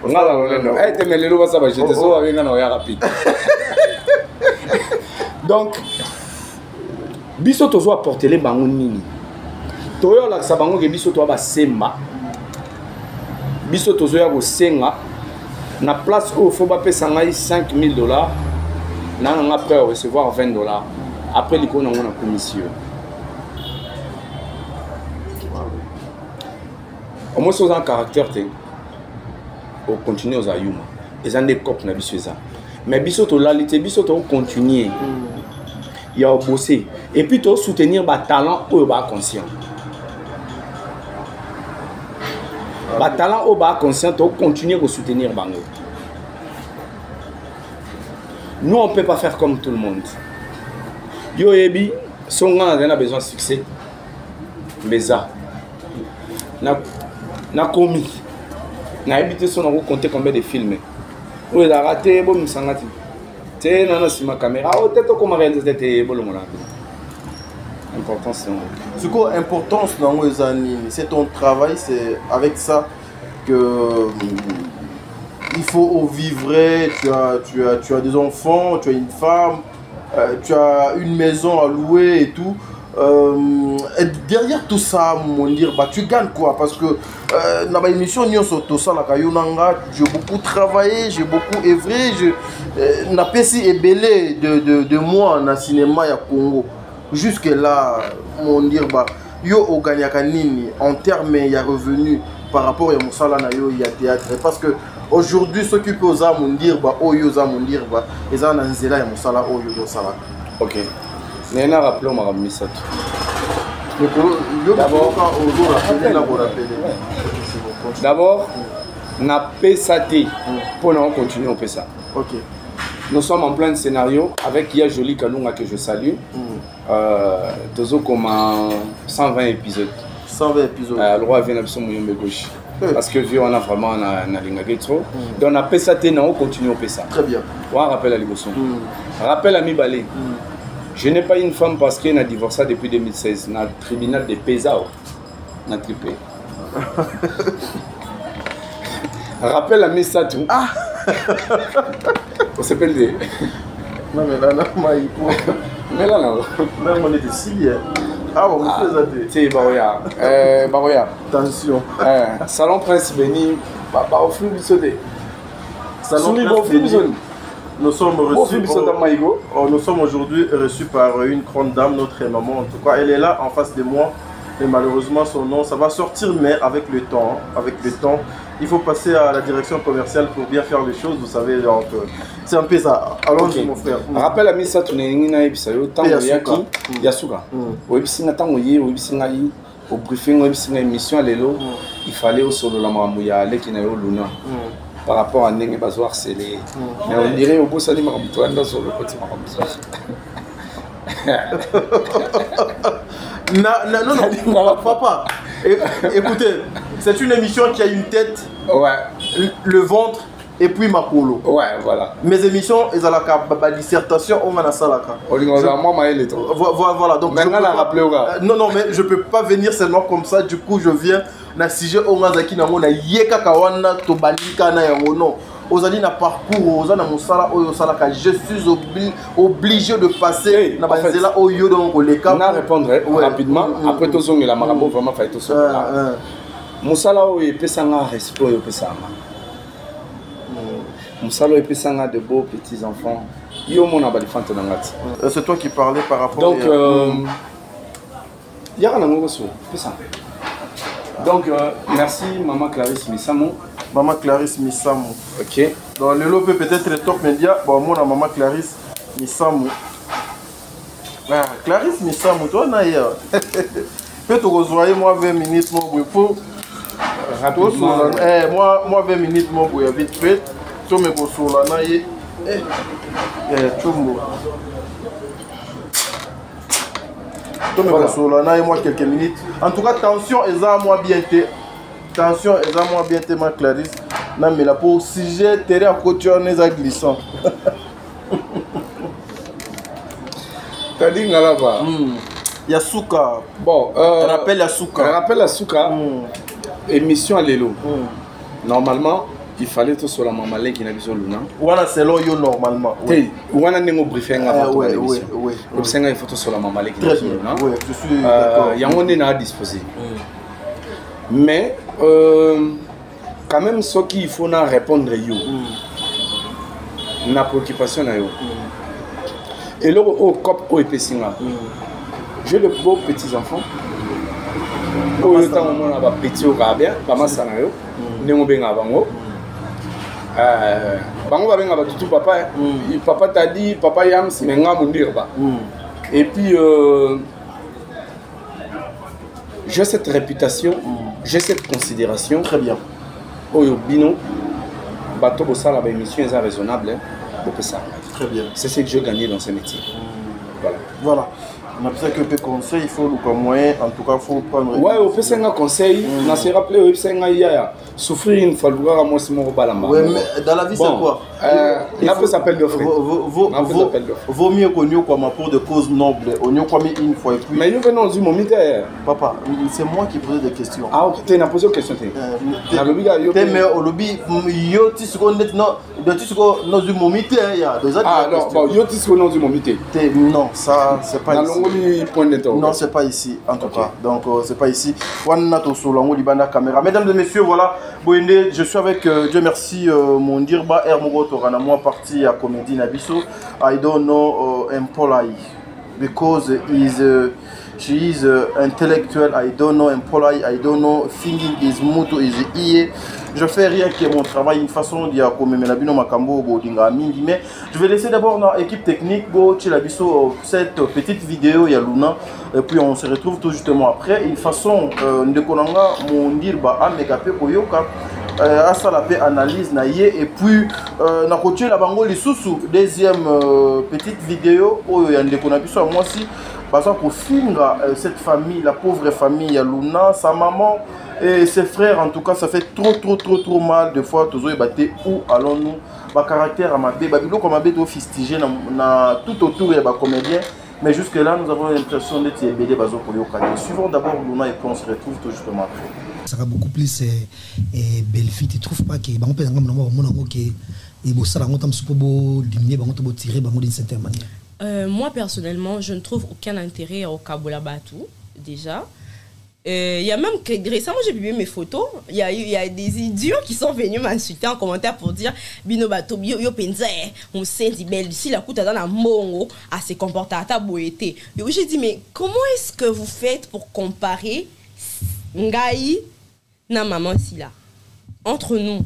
S1: On a l'Olendo. Tu es le loup, ça va. Je te sauve avec un oeil rapide. Donc, biso tozo apporter les bangons nini. Toyo la sabango ke biso toba semba. Biso tozo ya go senga. Na place où faut pas payer $5 000. Na nga prêt à recevoir $20. Après l'icône on a commission. Au moins sur un caractère te. On continue aux ayuma. Les années cop na biso ça. Mais biso to la lité biso to continuer. Il y a bosser et puis to soutenir ba talent ou ba conscient. Ba talent ou ba conscient to continuer à soutenir bango. Nous on peut pas faire comme tout le monde. Yo ebi son grand a besoin de succès. Mais ça na commis. Na habité son on compter combien de films. Où il a raté bon misangati. C'est non sur ma caméra. Oh tête comment réaliser tête bolongo là. Importance
S2: c'est quoi importance dans les années, c'est ton travail, c'est avec ça que il faut vivre, tu as des enfants, tu as une femme, tu as une maison à louer et tout. Et derrière tout ça, mon dire, bah, tu gagnes quoi? Parce que dans ma émission, j'ai beaucoup travaillé, j'ai beaucoup œuvré, j'ai pas belé de moi dans le cinéma à Congo. Jusque là, mon dire, bah, yo au Ganyakanini, en termes de revenus par rapport à Moussala na yo, il y a théâtre. Parce que aujourd'hui, ceux qui peuvent mon dire, bah, oh yo za mon dire, bah, ils ont un zéla et Moussala, oh yo Sala.
S1: Ok. Mais on a rappelé ma Missatou. D'abord, on a PSAT pour nous continuer on fait ça.
S2: Ok.
S1: Nous sommes en plein scénario avec Ia Jolie Kalunga que je salue. Tozo comme 120 épisodes.
S2: 120 épisodes.
S1: Le roi vient d'absolument de gauche. Parce que vu on a vraiment un lingage trop. Donc on a PSAT, on continue on fait ça.
S2: Très bien.
S1: On rappelle à l'émotion. Rappel à mi balé. Je n'ai pas une femme parce qu'elle a divorcé depuis 2016 dans le tribunal de Pesao. On a triplé. Rappel à Missatou. On s'appelle des...
S2: Non mais là, mais
S1: là, non.
S2: Même on est ici. Ah, on me fait ça.
S1: C'est Baroya. Baroya.
S2: Attention.
S1: Salon Prince Béni. Au flou du sauté.
S2: Salon Prince Béni. Nous sommes aujourd'hui reçus par une grande dame, notre maman en tout cas. Elle est là en face de moi. Et malheureusement son nom, ça va sortir, mais avec le temps, il faut passer à la direction commerciale pour bien faire les choses, vous savez, donc c'est un peu ça. Allons-y mon frère.
S1: Rappelle à Missa, tu n'es pas épisode, tant que Yasuka. Au épisode, tant que au briefing, au épisode, émission à l'élo, il fallait au solo la mamouya, aller qui n'a eu Luna. Par rapport à Nengue Bazo harcelé. Mais on dirait au bout, ça dit Maraboutoua, dans le petit Maraboutoua.
S2: Non, papa. Écoutez, c'est une émission qui a une tête, le ventre et puis ma polo.
S1: Ouais, voilà.
S2: Mes émissions, elles ont la dissertation, on a ça là. Voilà, donc non, mais je peux pas venir seulement comme ça. Du coup, je viens na sujet on a zaki na mona yeka kawana to balika na yango non. Ozali na parcours, ozana musala oyo sala ka je suis obligé de passer na bazela oyo donc les cas.
S1: On répondre rapidement après to zonge la marabo vraiment fait tout ça. Musala oyo pesanga respect oyo pesanga. Musala oyo pesanga de beaux petits enfants. Yo mona balifante na ngati.
S2: C'est toi qui parlais par rapport
S1: donc yaka na ngoso pesanga. Donc, merci Maman Clarisse Missamo.
S2: Maman Clarisse Missamo.
S1: Ok.
S2: Donc, le lot peut peut-être être top média. Bon, moi, Maman Clarisse Missamo. Ah, Clarisse Missamo, toi, d'ailleurs. Peut-être que vous voyez, moi, 20 minutes, moi, pour.
S1: Rapidement.
S2: Moi, 20 minutes, moi, pour vite fait. Tout me pour sur la naïe. Tout le voilà. Moi quelques minutes. En tout cas, attention, elles ont moi bien été. Attention, elles ont moi bien été, ma Clarisse. Non, mais là, pour sujet, terrain à côté, on est glissant.
S1: T'as dit là-bas.
S2: Yasuka.
S1: Bon,
S2: rappelle Yasuka.
S1: Rappelle Yasuka. Émission à l'élo. Normalement, il fallait tout sur la maman qui n'a pas besoin de Luna.
S2: Voilà, c'est là normalement.
S1: Oui. Voilà, nous avons briefing avant la émission. Oui. Il faut tout sur la maman qui n'a pas besoin de Luna.
S2: Oui, je suis d'accord.
S1: Il y a un moment à disposer. Mais, quand même, ce qu'il faut répondre, la préoccupation. Et là, au COP, au EPSINGA, j'ai de beaux petits enfants. Au temps où on a petit au Gabia, pas mal ça, nous avons bien avant. Bango va venir tout papa. Papa t'a dit, papa yam si menga mundir ba. Et puis j'ai cette réputation, j'ai cette considération.
S2: Très bien.
S1: Oyo bino, bateau bossa la émission est raisonnable.
S2: Très bien.
S1: C'est ce que j'ai gagné dans ce métier.
S2: Voilà. On a besoin que peu conseil, il faut le moyen, en tout cas, il faut prendre.
S1: Ouais, au fait, un conseil, on a se rappelé, au fait, souffrir une fois, le moi, c'est mon balamba.
S2: Ouais, mais dans la vie, c'est quoi?
S1: Il faut s'appeler de frère.
S2: Vaut mieux qu'on y ait comme pour de causes nobles, on y a comme une fois et puis.
S1: Mais nous venons du moment.
S2: Papa, c'est moi qui posais des questions.
S1: Ah, ok, tu as posé une question.
S2: Mais au lobby, yo, tu sais qu'on est dans du moment.
S1: Ah, non, yo, tu sais qu'on est dans du moment.
S2: Non, ça, c'est pas ici. Non, c'est pas ici, en tout cas. Donc, c'est pas ici. Mesdames et messieurs, voilà. Je suis avec, Dieu merci, mon dirba Hermogoto Ranamwa parti à Comédie Nabiso. I don't know employee because she is intellectual. I don't know employee. I don't know thinking is mutu is iye. Je fais rien que mon travail, une façon d'y accompagner la bino makambo bodinga mingi. Mais je vais laisser d'abord notre équipe technique bo chilabiso cette petite vidéo ya Luna et puis on se retrouve tout justement après. Une façon de konanga mon dirba amekape koyoka à ça la paix analyse na yé et puis na côté la bango lisusu deuxième petite vidéo oyo ya ndeko na biso moi aussi parce pour finga cette famille, la pauvre famille ya Luna, sa maman et ses frères, en tout cas ça fait trop mal de fois tous les battés où allons-nous ba caractère à ma bé babilo comme ma bé do fistigé na tout autour et ba comédien mais jusque là nous avons l'impression d'être BD bazo pour yoka. Suivons d'abord Luna et puis on se retrouve tout justement après.
S10: Ça sera beaucoup plus belle fille, tu trouves pas que on peut que et bon ça la monte un peu pour diminuer bango to tirer bango d'une certaine manière.
S11: Moi personnellement, je ne trouve aucun intérêt au Kabola Batou déjà. Il y a même que récemment j'ai publié mes photos, il y a des idiots qui sont venus m'insulter en commentaire pour dire Bino Bato yo penza on sent belle si la kuta dans la mongo à se comporter à ta boété. J'ai dit mais comment est-ce que vous faites pour comparer Ngai na maman si là entre nous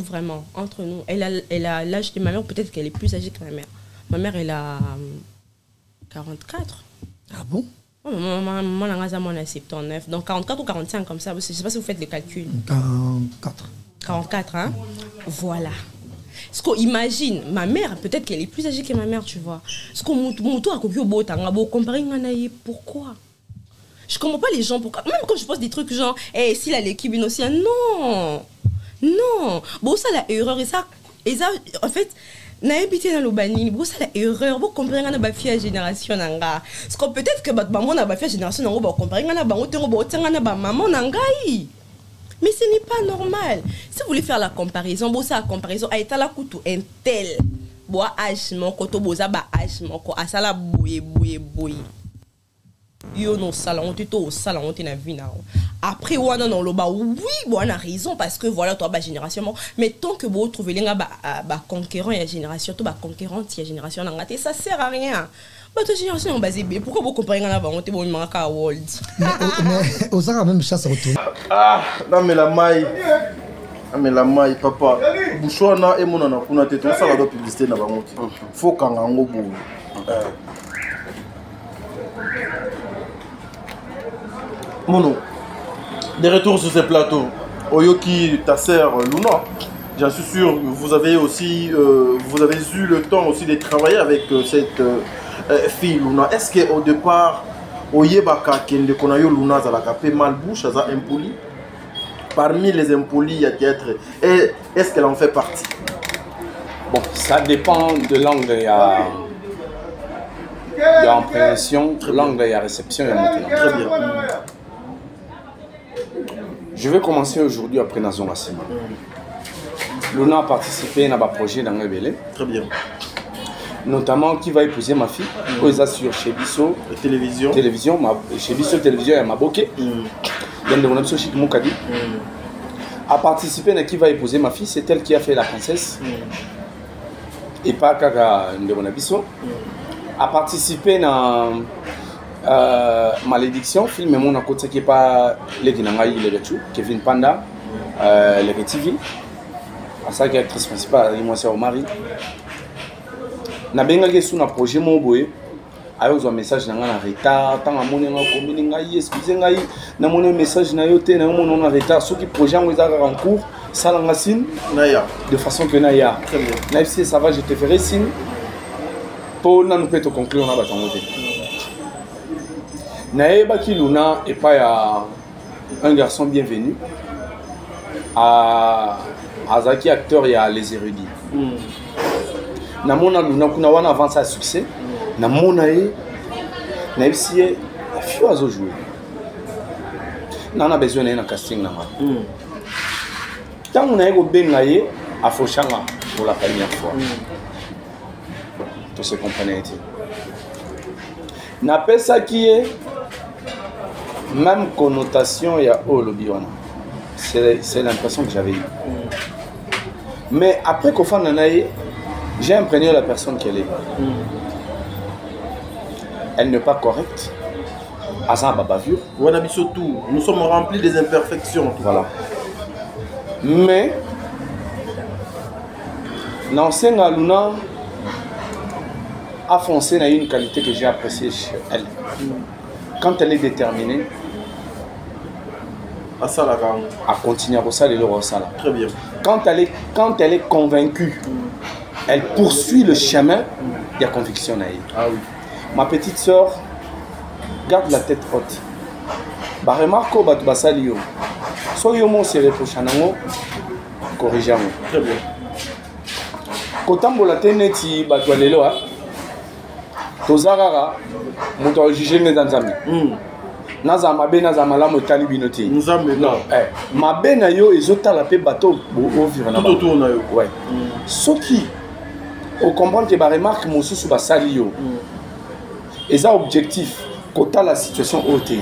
S11: vraiment, entre nous. Elle a l'âge de ma mère, peut-être qu'elle est plus âgée que ma mère. Ma mère elle a 44.
S10: Ah bon?
S11: Maman a 79, donc 44 ou 45 comme ça, je ne sais pas si vous faites le calcul. 44, hein? Voilà. Parce qu'on imagine, ma mère, peut-être qu'elle est plus âgée que ma mère, tu vois. Parce qu'on a comparé pourquoi? Je ne comprends pas les gens, pourquoi. Même quand je pose des trucs genre, hey, si la l'équipe aussi, non. Bon, ça la erreur, et ça en fait, n'a habité dans le banni, bon ça la erreur, vous comprenez na ba fille génération nanga. Parce que peut-être que maman na ba fille génération nanga ba comprenez na ba otengo ba otenga na ba maman nangai. Mais ce n'est pas normal. Si vous voulez faire la comparaison, bon ça la comparaison a été la coutu un tel. Boa âge mon koto boza ba âge mon ko asala boye. Yo no salon tu to salon tu na vie na. Après on non le ba oui bon on a raison parce que voilà toi ba génération mais tant que vous trouvez les ba conquérant ya génération to ba conquérante ya génération na ngate ça sert à rien. Ba to génération basé B pourquoi vous comparez na ba on te bon maka world.
S10: Mais aux a même chasse retour.
S2: Ah non mais la maille. Ah mais la maille papa. Bouchona et mon na kuna te to ça la publicité na ba moti. Faut kanga ngobo. Mono, des retours sur ces plateaux. Oyoki, ta sœur Luna, j'en suis sûr, vous avez aussi, vous avez eu le temps aussi de travailler avec cette fille Luna. Est-ce qu'au départ, Oyebaka Kende Konayo Luna Zalaka fait mal bouche, ça impoli? Parmi les impolis, il y a peut-être. Et est-ce qu'elle en fait partie?
S1: Bon, ça dépend de l'angle. Il y a appréhension, l'angle, il y a réception, il y a maintenant.
S2: Très bien.
S1: Je vais commencer aujourd'hui après Nazon Massima. Luna a participé à un projet dans le Bélé.
S2: Très bien.
S1: Notamment qui va épouser ma fille. Ils assurent chez Bisso.
S2: Télévision.
S1: Chez Bisso Télévision, il y a Maboké. A participé à qui va épouser ma fille. C'est elle qui a fait la princesse. Et pas Kaka Bisso. A participé à Malédiction, film mon côté qui est pas les Guinangaï, les Gachou, Kevin Panda, les TV. À ça qui est actrice principale, moi c'est au mari. Na benga gesu na projet mon boy. Ayo un message na ngana retard, tant à mon commune ngai, excusez ngai, na mon message na yote na mon en retard, ceux qui projet en en cours, ça la signe naya de façon que naya. Très bien. Na si ça va, je te ferai signe. Pour nous peut conclure na batangote. Naebaki Luna et pas un garçon bienvenu. À Zaki acteur, il y a les érudits. Namona Luna kuna wana avance à succès. Namona na fille à jouer. Nana besoin d'un casting nanga. Tant on a eu bengaye à Fochanga pour la première fois. Tout se comprenait. N'appelle ça qui est même connotation il y a Olobiwana. C'est l'impression que j'avais eue. Mais après qu'au fond j'ai imprégné la personne qu'elle est. Elle n'est pas correcte. Azan babavure.
S2: Nous sommes remplis des imperfections.
S1: Voilà. Mais l'ancienne Luna a foncé dans une qualité que j'ai appréciée chez elle. Quand elle est déterminée, à continuer à ça,
S2: très bien.
S1: Quand elle est convaincue, elle poursuit le chemin, il y a conviction.
S2: Ah oui.
S1: Ma petite soeur, garde la tête haute. Bah remarque au batu basali yo. So yo mon sere pochanango, corrigeant.
S2: Très bien.
S1: Kotambo la teneti batu alelo ha. Tozarara, moto jugé les nzambi. naza mabe naza malamu etali bino te non mabe na yo ezotala mpe bato ovivre na
S2: autour na yo
S1: ouais soki ocomprendre ke baremarque mosusu basali yo eza objectif kotala situation oyo te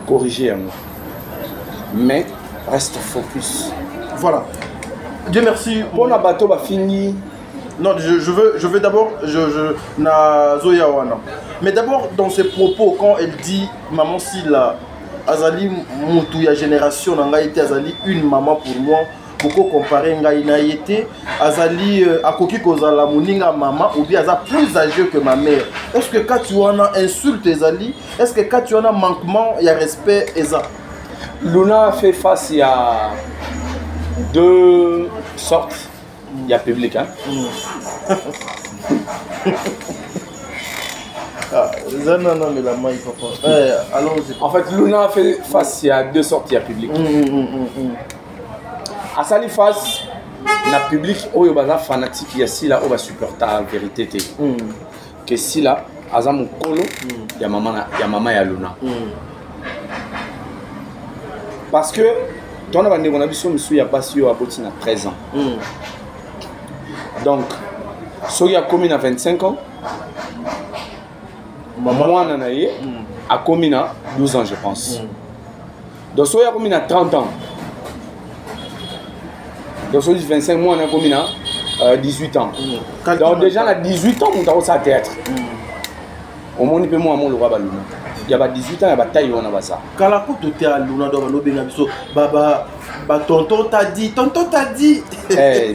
S1: corriger yango mais reste focus
S2: voilà Dieu merci
S1: mpona bato bafini.
S2: Non, je veux d'abord, mais d'abord dans ses propos, quand elle dit maman Sila, Azali Moutouya génération, Azali une maman pour moi, beaucoup comparé Ngaïnaïté, Azali Akoki Kozala Mouninga maman, ou bien Azali plus âgé que ma mère. Est-ce que quand tu en as insulte Azali, est-ce que quand tu en as manquement, il y a respect Eza?
S1: Luna fait face à deux sortes. Il y a public, hein?
S2: Non, mais la main, papa. Allons-y.
S1: En fait, Luna fait face à deux sortes, il y a public. À Sali face, il y a public, où il y a fanatique, il y a si là, où il va supporter la vérité. Que si là, à Zamou Kolo, il y a maman et Luna. Parce que, dans la bande, on a vu sur il y a pas si à 13 ans. Donc, si a commis à 25 ans, moi, Nanaye a commis à 12 ans, je pense. Donc, si a commis à 30 ans, donc, si 25 mois, on a commis à 18 ans. Donc, déjà, à 18 ans, on a aussi à théâtre. Au moins, il peut moi, le roi Baluna. Il y a 18 ans, il y a taille, on a ça.
S2: Quand la coupe de théâtre, Luna, Baba. Tonton t'a dit.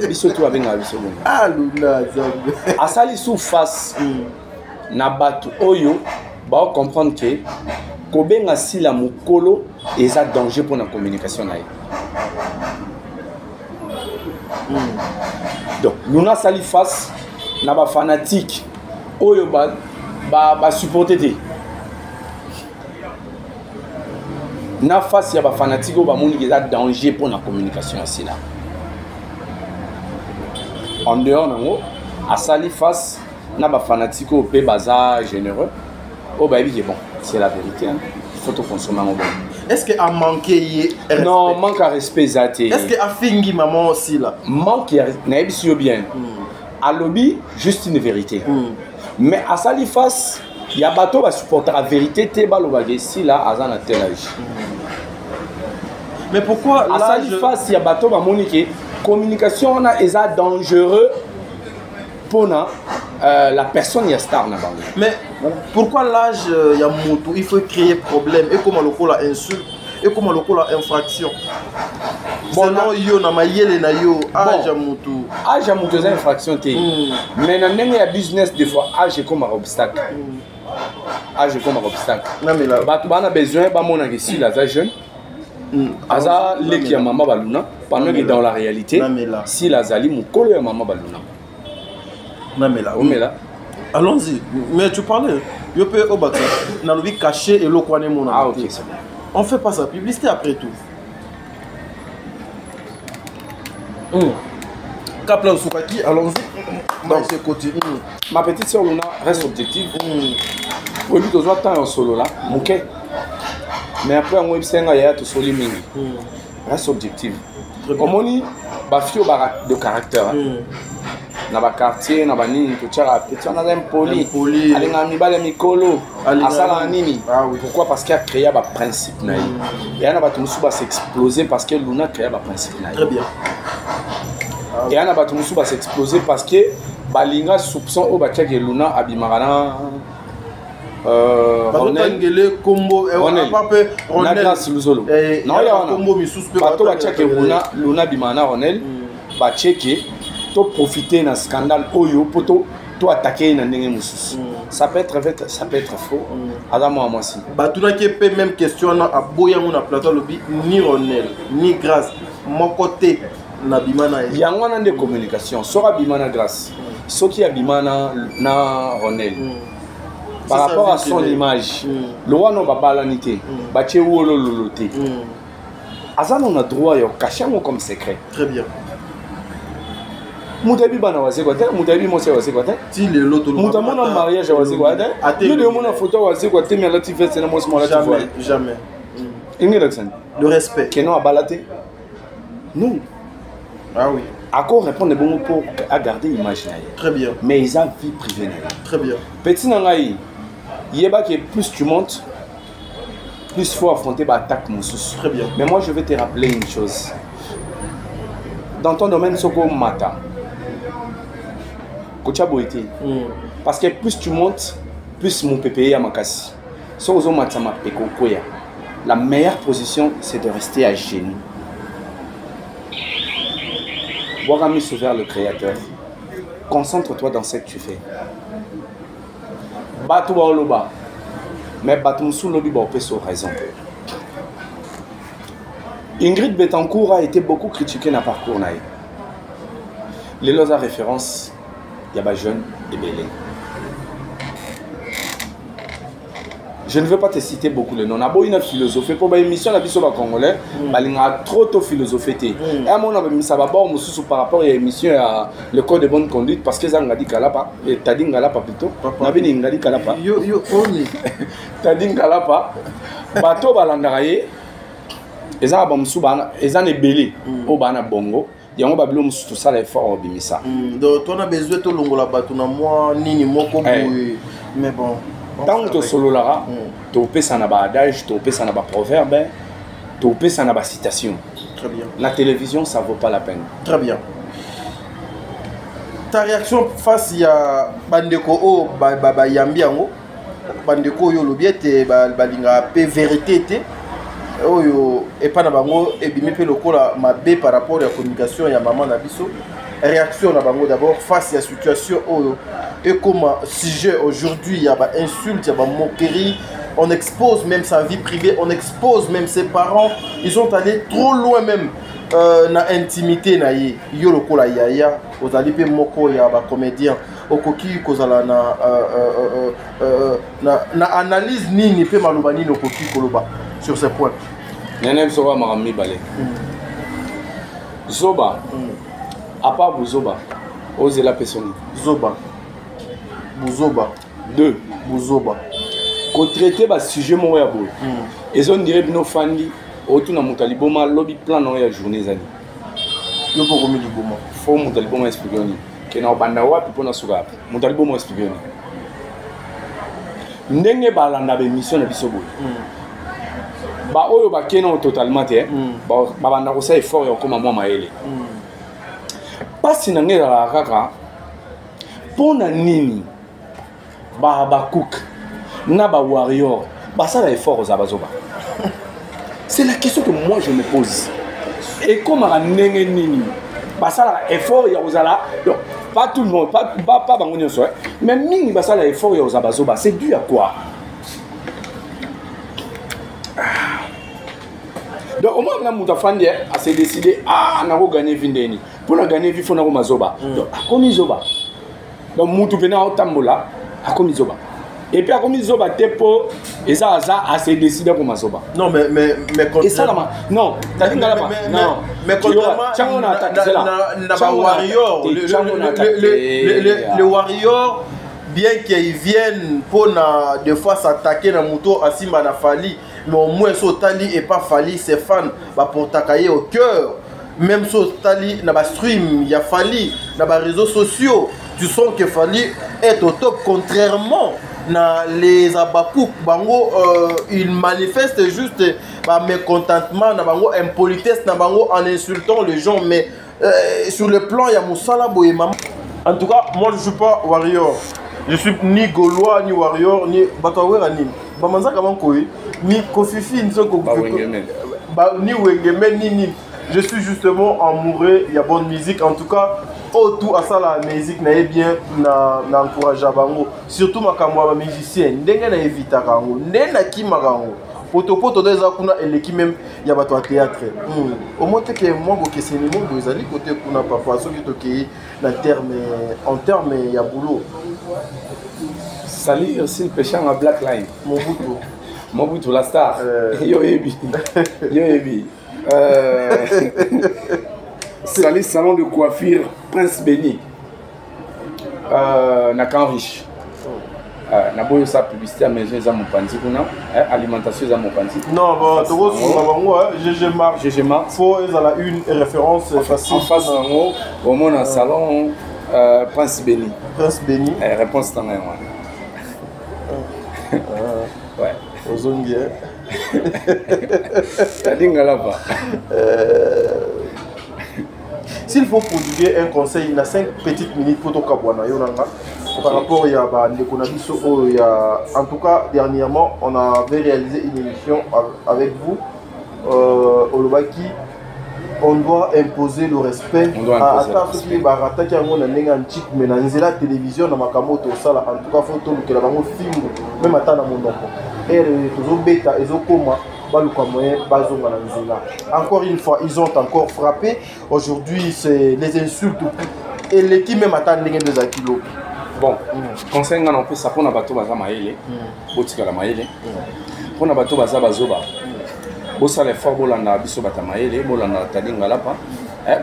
S1: Biso tout avec la biso.
S2: Ah Luna,
S1: Asali sous face na batu oyo ba comprendre que kobenga sila mukolo eza danger pour la communication na ye. Donc Luna sali face na ba fanatique oyo ba supporter te. Na face ya ba fanatique ba moni que ça danger pour la communication ici là. En dehors nango à sali face na ba fanatique au pe baza généreux. Oh bah oui bon, c'est la vérité hein. Il faut tout consommer en bon.
S2: Est-ce que a manqué
S1: non, manque à respect zati.
S2: Est-ce que a fingi maman aussi là?
S1: Manque na ebisi bien. À lobby juste une vérité. Mais à sali face il y a bateau va supporter la vérité te balobage si là à un tel âge.
S2: Mais pourquoi
S1: à sali face il y a bateau va moniquer communication on a eza dangereux pour la personne y a star na bango.
S2: Mais pourquoi l'âge il y a moto il faut créer problème et comment le coup la insulte et comment le coup la infraction. Bon non yo na mayele na yo âge moto
S1: c'est infraction te. Mais na ndenge ya business des fois âge comme un obstacle. Âge comme un obstacle.
S2: Non mais là
S1: bato bana besoin ba mona que si la jeune aza leki ya mama baluna pendant que dans la réalité si la zali mukolo ya mama baluna.
S2: Non mais là allons-y mais tu parlais yo pe obata na lobi caché et lokwane mona.
S1: Ah OK c'est bon.
S2: On fait pas sa publicité après tout. Kaplan Soukaki, allons-y. Dans ce côté.
S1: Ma petite soeur Luna reste objective. Pour lui, tu dois temps en solo là. Ok. Mais après, on va essayer de soli mingi. Reste objective. Au moni, bafio de caractère. Dans le quartier, dans le nini, tu as petit, on a un poli. Allez, on a mis balé mikolo. Asala nini. Pourquoi? Parce qu'il a créé un principe. Et il y a un qui va s'exploser parce que Luna a créé un principe.
S2: Très bien.
S1: Et un abatou va s'exploser parce que balinga soupçon au batia que Luna abimarana
S2: Ronel combo
S1: grâce Luzolo non il y a combo bato batia que Luna abimana Ronel batia que to profiter d'un scandale oyo pour to attaquer na ndenge mususu. Ça peut être vrai, ça peut être faux. Adamo à moi si
S2: bato na ke pe même question na aboya mon plateau lobby ni Ronel ni grâce mon côté.
S1: Il y a un de communication. Sora Bimana grâce. Ce qui a Bimana na Ronel. Par rapport à son image, le roi n'a pas balanité. Baché ou loloté. Azan on a droit à cacher comme secret.
S2: Très bien.
S1: Moutabi bana wase quoi Moutabi moi c'est wase quoi
S2: si le lot
S1: Moutabi mon mariage wase quoi yo de mon photo wase quoi mais là tu fais c'est moi c'est moi
S2: jamais
S1: le respect que non à balater non
S2: ah oui
S1: accord répondre bon pour à garder l'image
S2: très bien
S1: mais ils ont vie privée
S2: très bien
S1: petit nangai yeba que plus tu montes plus faut affronter l'attaque mon sous
S2: très bien
S1: mais moi je vais te rappeler une chose dans ton domaine soko mata kocha boité parce que plus tu montes plus mon PPE à makasi soko mata ma pekokoya la meilleure position c'est de rester à genoux Warami vers le créateur concentre-toi dans ce que tu fais Batu Baoloba mais Batu sous lobby ba sur raison Ingrid Betancourt a été beaucoup critiquée dans le parcours. Les lois à référence, il y a des jeunes et belés. Je ne veux pas te citer beaucoup de noms. On a beau une philosophie pour l'émission la biso congolais, il a trop de philosophie. Et à mon avis, ça va pas par rapport à l'émission le code de bonne conduite parce que ça a dit kalapa et t'as dit kalapa plutôt. On a dit kalapa.
S2: Yo only.
S1: T'as dit kalapa. Bateau balandaraye. Et ça est belé au bana bongo. Il y a un babylon tout ça l'effort au bimisa.
S2: Donc on a besoin de longo la bateau na moi nini moko mais bon.
S1: Tant que solo lara, tu peux ça na adage, tu peux ça na proverbe, tu peux ça na citation.
S2: Très bien.
S1: La télévision ça vaut pas la peine.
S2: Très bien. Ta réaction face à bandeko o ba yambiango, bandeko yo lobiete balinga pe vérité té. Oyo et pas na bango et bimi pe lokola mabe par rapport à la communication ya maman na biso réaction na bango d'abord face à la situation oyo et comme sujet aujourd'hui il y a ba insulte il y a ba moquerie on expose même sa vie privée on expose même ses parents ils sont allés trop loin même na intimité na ye yo lokola yaya ozali pe moko ya ba comédien okoki kozala na analyse nini pe maloba nini okoki koloba sur ce point.
S1: Nene Zoba Marami Balé. Zoba. À part Bouzoba. Osez la personne.
S2: Zoba. Bouzoba.
S1: Deux.
S2: Bouzoba.
S1: Qu'on traite le sujet mon yabo. Et on dirait que nos fans autour de mon taliboma lobby plan dans la journée zani.
S2: Yo pour combien de boma.
S1: Faut mon taliboma expliquer ni. Que na bandawa puis pona suga. Mon taliboma expliquer ni. Ndenge balanda be mission na biso boy. Ba oyo ba keno totalement te ba banda ko sa effort yo koma mwa maele pasi na ngela la kaka pona nini ba cook na ba warrior ba ça effort za bazoba c'est la question que moi je me pose et comment ndenge nini ba ça effort ya ozala donc pas tout le monde pas bango nyonso mais nini ba ça effort ya za bazoba c'est dû à quoi? Donc au moins la moutafandi a s'est décidé na ko gagner vindeni pour la gagner vifo na ko mazoba donc akomi zoba donc mutu pena otambola akomi zoba et puis akomi zoba tepo et ça a s'est décidé pour mazoba
S2: non mais
S1: et ça là non t'as dit ngala non
S2: mais contrairement na warrior le warrior bien qu'ils viennent pour des fois s'attaquer na moto asimba na fali mais au moins Sotali et pas Fali ses fans pour t'accueillir au cœur même Sotali n'a pas stream il y a Fali n'a pas réseaux sociaux tu sens que Fali est au top contrairement na les abakouk bango il manifeste juste mécontentement na bango impolitesse na bango en insultant les gens mais sur le plan il y a Moussala Boyema en tout cas moi je suis pas warrior je suis ni gaulois ni warrior ni batawera ni bamanzaka bankoyi ni kofifi ni wengeme ni je suis justement amoureux il y a bonne musique en tout cas autour à ça la musique na bien na encourager bango surtout makambo ba musicien ndenge na éviter kango ndena kima kango poto déjà kuna eleki même ya bato à théâtre au moins que moi ko keseni mo bozali côté kuna papa soki toki na terme en terme ya boulot
S1: salut aussi le péchant à Black Line Mobutu la star yo ebi Salut, salon de coiffure Prince Béni. Na Camp Riche. Na boyo sa publicité à maison za mopanzi kuna, alimentation za mopanzi.
S2: Non, bon, tu vois GG Mark.
S1: GG Mark.
S2: Faut ezala une référence facile.
S1: En face nango, au monde en salon Prince Béni.
S2: Prince Béni.
S1: Réponse dans la ouais.
S2: Ozongi.
S1: Tadinga là-bas.
S2: S'il faut prodiguer un conseil, il y a 5 petites minutes pour ton cabouana. Par rapport à en tout cas, dernièrement, on avait réalisé une émission avec vous, au Lobaki. On doit imposer le respect à ceux qui mais dans la télévision, dans ma camoto, en tout cas, photo, que la film, même à temps dans mon nom. Et les bêta, ils ont comment. Encore une fois, ils ont encore frappé. Aujourd'hui, c'est les insultes. Et l'équipe même attend les 2 kilos.
S1: Bon, conseil on peut ça pour na bato baza maele. Botika la maele. Pour na bato baza bazoba. Bosa les fort bolanda biso bata maele, bolanda tadinga lapa.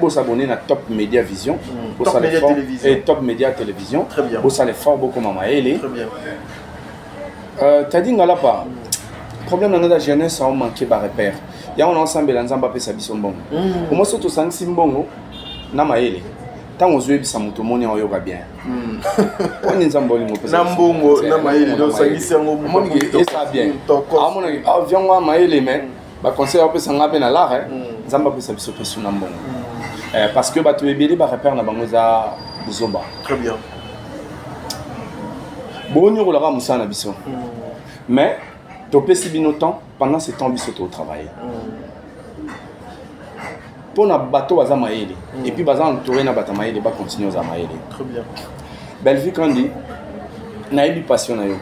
S1: Bosa abonné na Top Media Vision.
S2: Top Media Télévision.
S1: Et Top Media Télévision.
S2: Très bien.
S1: Bosa les fort beaucoup maele.
S2: Très bien.
S1: Tadinga lapa. Problème dans la jeunesse, on manque de repères. Il y a un ensemble d'ensemble qui s'habille son bon. Au moins, surtout 5 simbongo, na maele. Tant aux yeux, ça monte mon yoga bien. On est en bonne
S2: Nambongo, na maele, donc ça glisse en haut.
S1: Et ça bien. Ah, mon avis, viens moi maele, mais, bah, conseil, on peut s'en rappeler à l'art, Zamba peut s'habiller sur Nambongo. Parce que, bah, tu es bien, bah, repère na bangoza Zoba.
S2: Très bien.
S1: Bon, on aura moussa na biso. Mais, tu peux si bien autant pendant ce temps au travail. Pour na bateau baza maele et puis baza entouré na bata maele ba continuer à maele.
S2: Très bien.
S1: Belle vie quand dit na ebi passion na yo.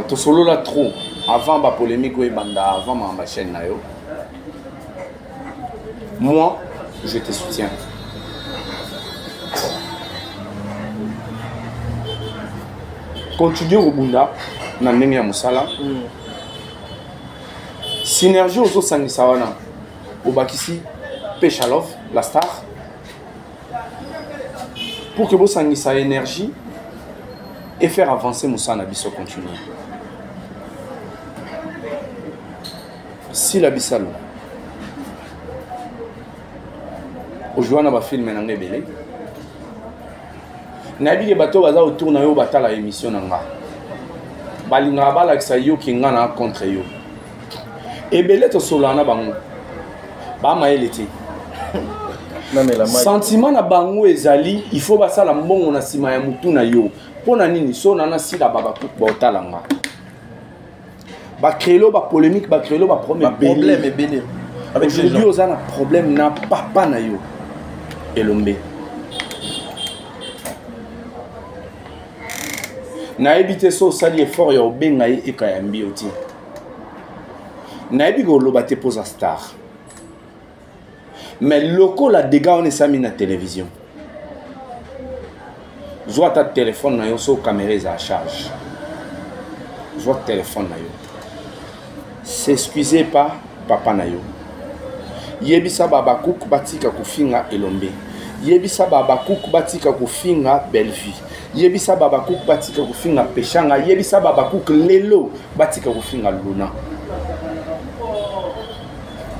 S1: To solo la trop avant ba polémique ou banda avant ma chaîne na yo. Moi, je te soutiens. Continue au Bunda, na ndenge ya musala. Synergie aux autres sangisawana. Au Bakissi, Péchalov, la star. Pour que vous sangisa énergie et faire avancer Moussa Nabiso continue. Si la bisalo. Aujourd'hui, on a filmé dans les belés. Nabi les bateaux baza autour na yo batala émission nanga. Balinga bala kisa yo kinga na contre yo. Ebele to solana bango. Ba maelete. Sentiment na bango ezali, il faut basala mbongo na sima ya mutu na yo. Pona nini so na sila baba ba otalanga. Ba créelo ba polémique, ba créelo ba problème
S2: ebele.
S1: Avec aujourd'hui ozana problème na papa na yo. Elombe. Na ebité so sali effort ya obenga e kayambi oti. Na ebi go loba te pose star. Mais loko la dégâts on est sami na télévision. Zoa ta téléphone na yo so caméra à charge. Zoa téléphone na yo. S'excusez pas papa na yo. Yebisa baba kouk batika kufinga elombe. Yebisa baba kouk batika kufinga belle vie. Yebisa baba kouk batika kufinga peshanga. Yebisa baba kouk lelo batika kufinga luna.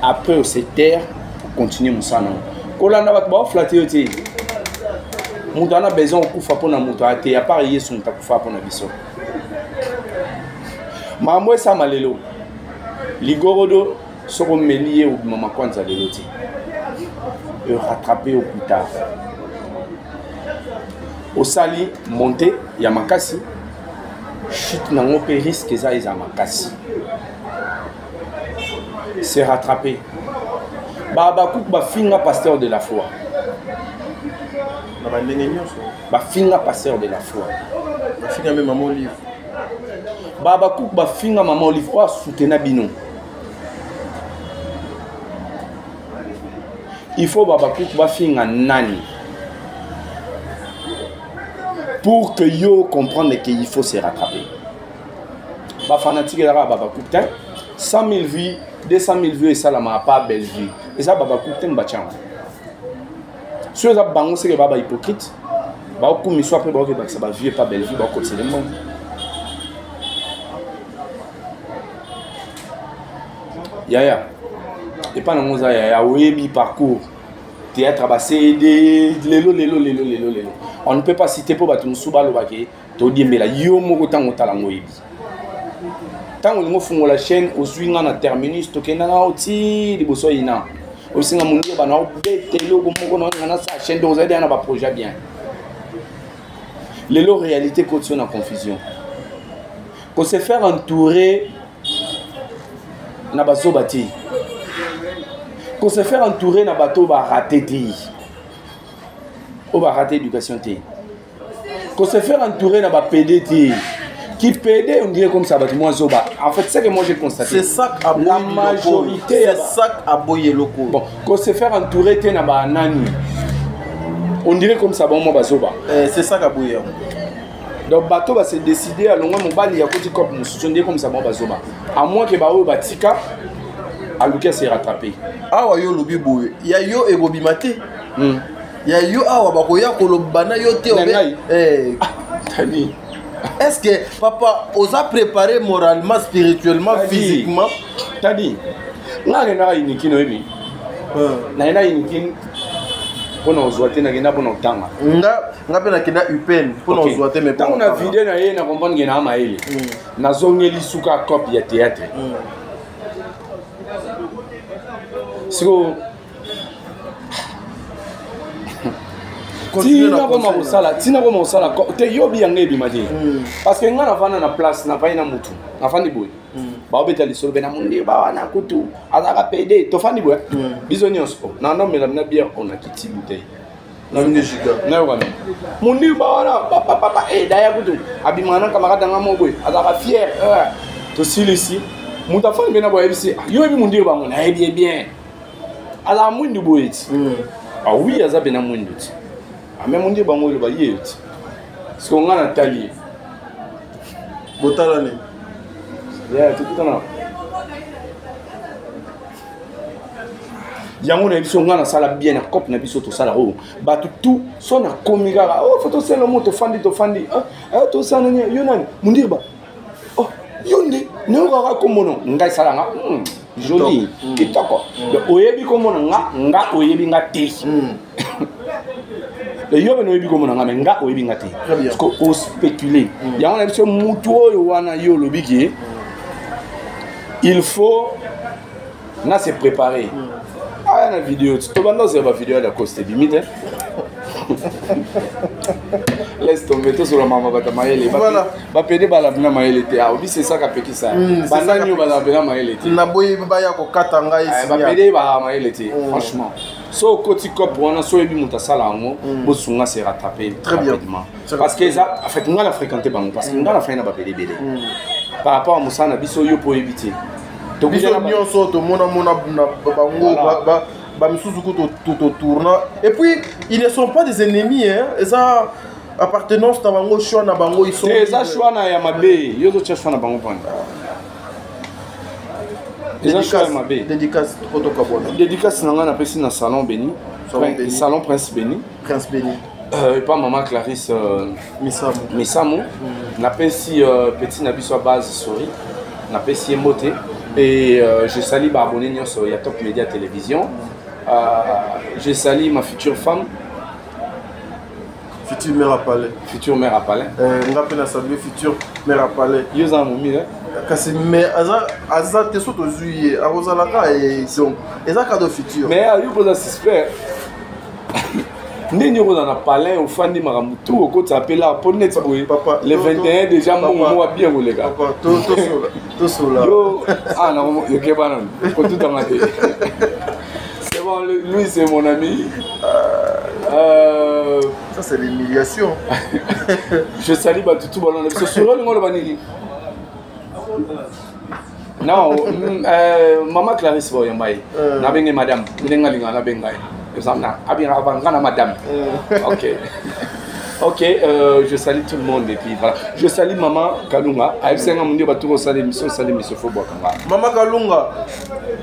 S1: Après se taire pour continuer Moussa non. Kolanda bat ba flatter oti. Mutana besoin kufa pona muto ate ya part yesu mtakufa pona biso. Mamwe sa malelo. Ligorodo soko melié ou mama kwanza de loti. Et rattraper au plus tard. Au sali monter ya makasi. Chute nango pe risque za eza makasi. C'est rattrapé. Babakouk ba finga pasteur de la foi. Ba finga pasteur de la foi.
S2: Ba finga même maman livre.
S1: Babakouk ba finga maman livre wa soutenir bino. Il faut Babakouk ba finga nani. Pour que yo comprenne qu'il faut se rattraper. Ba fanatique la Babakouk 100 000 vies 200 000 vues et ça la m'a pas belle vie et ça baba coûter mbacham sur ça bango c'est que baba hypocrite ba ko mi soit après ba que ça ba vie pas belle vie ba ko c'est le monde yaya et pas dans ça yaya webi parcours théâtre ba CD lelo on ne peut pas citer pour ba tout souba lo ba ke to diembela yo moko tango tala ngoyebi tango lingo fungo la chaîne oswinga na terminus to kena na oti liboso ina osinga mundi ba na betelo ko moko na sa chaîne donc vous avez na ba projet bien lelo réalité quotidien en confusion qu'on se faire entourer na baso bati qu'on se faire entourer na bato ba raté ti o ba raté éducation ti qu'on se faire entourer na ba PD ti qui PD on dirait comme ça bato moi zoba en fait c'est que moi j'ai constaté
S2: c'est ça
S1: la majorité
S2: c'est ça à boyer locaux
S1: bon qu'on se faire entourer ti na ba nani on dirait comme ça bon moi bazoba
S2: c'est ça à boyer.
S1: Donc bateau va se décider à longuement mon bal il y a côté comme nous comme ça bon bazoba à moins que ba o batika à Lucas s'est rattrapé
S2: ah wa yo lobi boye ya yo ebobi maté ya yo awa bakoya kolobana yo te
S1: tani
S2: est-ce que papa osa préparé moralement spirituellement physiquement
S1: tani ngale na iniki no ebi na iniki pona ozwate na kenda pona otanga
S2: nga pe na kenda upen pona ozwate mais
S1: tant on a vidé na ye na comprendre ngena maele na zongeli suka copie ya théâtre siko tina koma kosala te yobi yango ebima te parce que nga navanda na place navai na mutu nafandi boye baobeta lisolo mpe na mondiri bawana kutu azalaka pede tofandi boye biso nyonso na nomela na biere on akiti bouteille nayokami mondiri bawana papapapa daya kutu abimaka na camarade anga mo boye azalaka fier tosilisi mutu afandi mpe na boyebisi yo yebi mondiri bango nayebi bien azalaka mwindu boye ti awi aza mpe na mwindu ti ame mondiri bango eloba ye ti siko nga natali
S2: botala ne
S1: tout na yango na biso nga na sala bien na cop na biso to sala o batu tout so na komika oh photo sala mo to fandi to sala nya yo nani mondiri ba oh yo ndi ne o ka komono ngai sala nga joli kitoko oyebi komono nga oyebi nga te le yobe no yebi komono nga me nga oyebi nga te parce que o spéculer yango na biso mutu oyo wana yo lobiki il faut na se préparer ah na vidéo tu bando c'est la vidéo de Coste Bimite laisse tomber tout sur la maman bata maele ba pede bala bina maele te ah obi c'est ça ka peki ça banani bala bina maele te
S2: na boye ba ya ko katanga ici
S1: ba pede ba maele te franchement so koti cop wana so ebi muta sala ngo bo sunga se rattraper
S2: très bien
S1: parce que ça en fait nga la fréquenter bango parce que nga la fin na ba pede bele par rapport à Moussana biso yo po éviter
S2: to biso nyonso to mona bango ba misusu ko to tourna et puis ils ne sont pas des ennemis hein ça appartenance na bango choix na bango ils sont
S1: ça choix na ya mabe yo to choix na bango panda
S2: dédicace photo kabona
S1: dédicace na nga na pesi na salon Béni salon Prince Béni et pas maman Clarisse Misamo na pesi petit na biso base souris na pesi emote et je salue ba abonné nyonso ya Top Media Télévision je salue ma future femme
S2: future mère à Palais
S1: nga pe na saluer future mère à Palais yo za momi
S2: kasi mais aza te soto zuye arozalaka et donc eza cadeau futur
S1: mais yo poza suspect ndeni oza na palais ofandi makambo tout okoti apela po net boye le 21 déjà mo wa bien koleka
S2: to sola
S1: yo na yo ke bana ko tout en mate c'est bon lui c'est mon ami
S2: ça c'est l'humiliation
S1: je salue tout balon so sur le ngolo baniki non maman Clarisse boy mbaye na benge madame ninga linga na bengai ça na abira bangana madame ok Ok, je salue tout le monde et puis voilà. Je salue Maman Kalunga. Aïbsenga Mundio Baturo Salé Mission Salé Mission Fobwakanga.
S2: Maman Kalunga,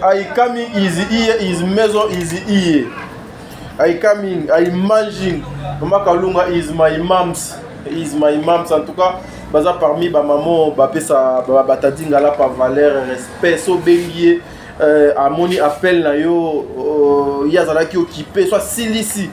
S2: I coming is here, is maison is here. I coming, I imagine. Maman Kalunga is my moms. Is my moms. En tout cas, baza parmi ba maman bapesa batadinga la pa valeur respect so bengie amoni appel na yo yazala ki occupé soit silisi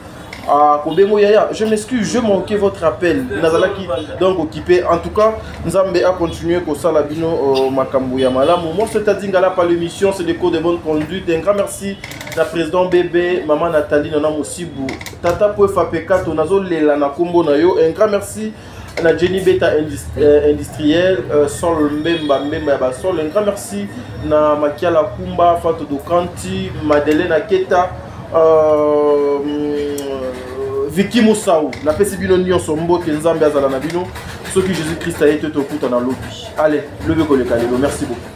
S2: Kombengo Yaya, je m'excuse, je manquais votre appel. Nazalaki donc occupé. En tout cas, nous allons continuer comme ça la bino makambo ya malamu. Moi c'est Tadingala par l'émission, c'est des cours de bonne conduite. Un grand merci la président bébé, maman Nathalie Nana Mosibu, Tata Poefa Pekato Nazo Lela na Kombo na yo. Un grand merci à Jenny Beta industriel, Sol Mbemba Mbemba Basol. Un grand merci na Makiala Kumba, Fatou Dokanti, Madeleine Aketa. Vicky Moussaou, la paix bino nyonso mbote nzambe azala na bino, soki Jésus Christ a été au kuta na lobi. Allez, levez ko le kalelo, merci beaucoup.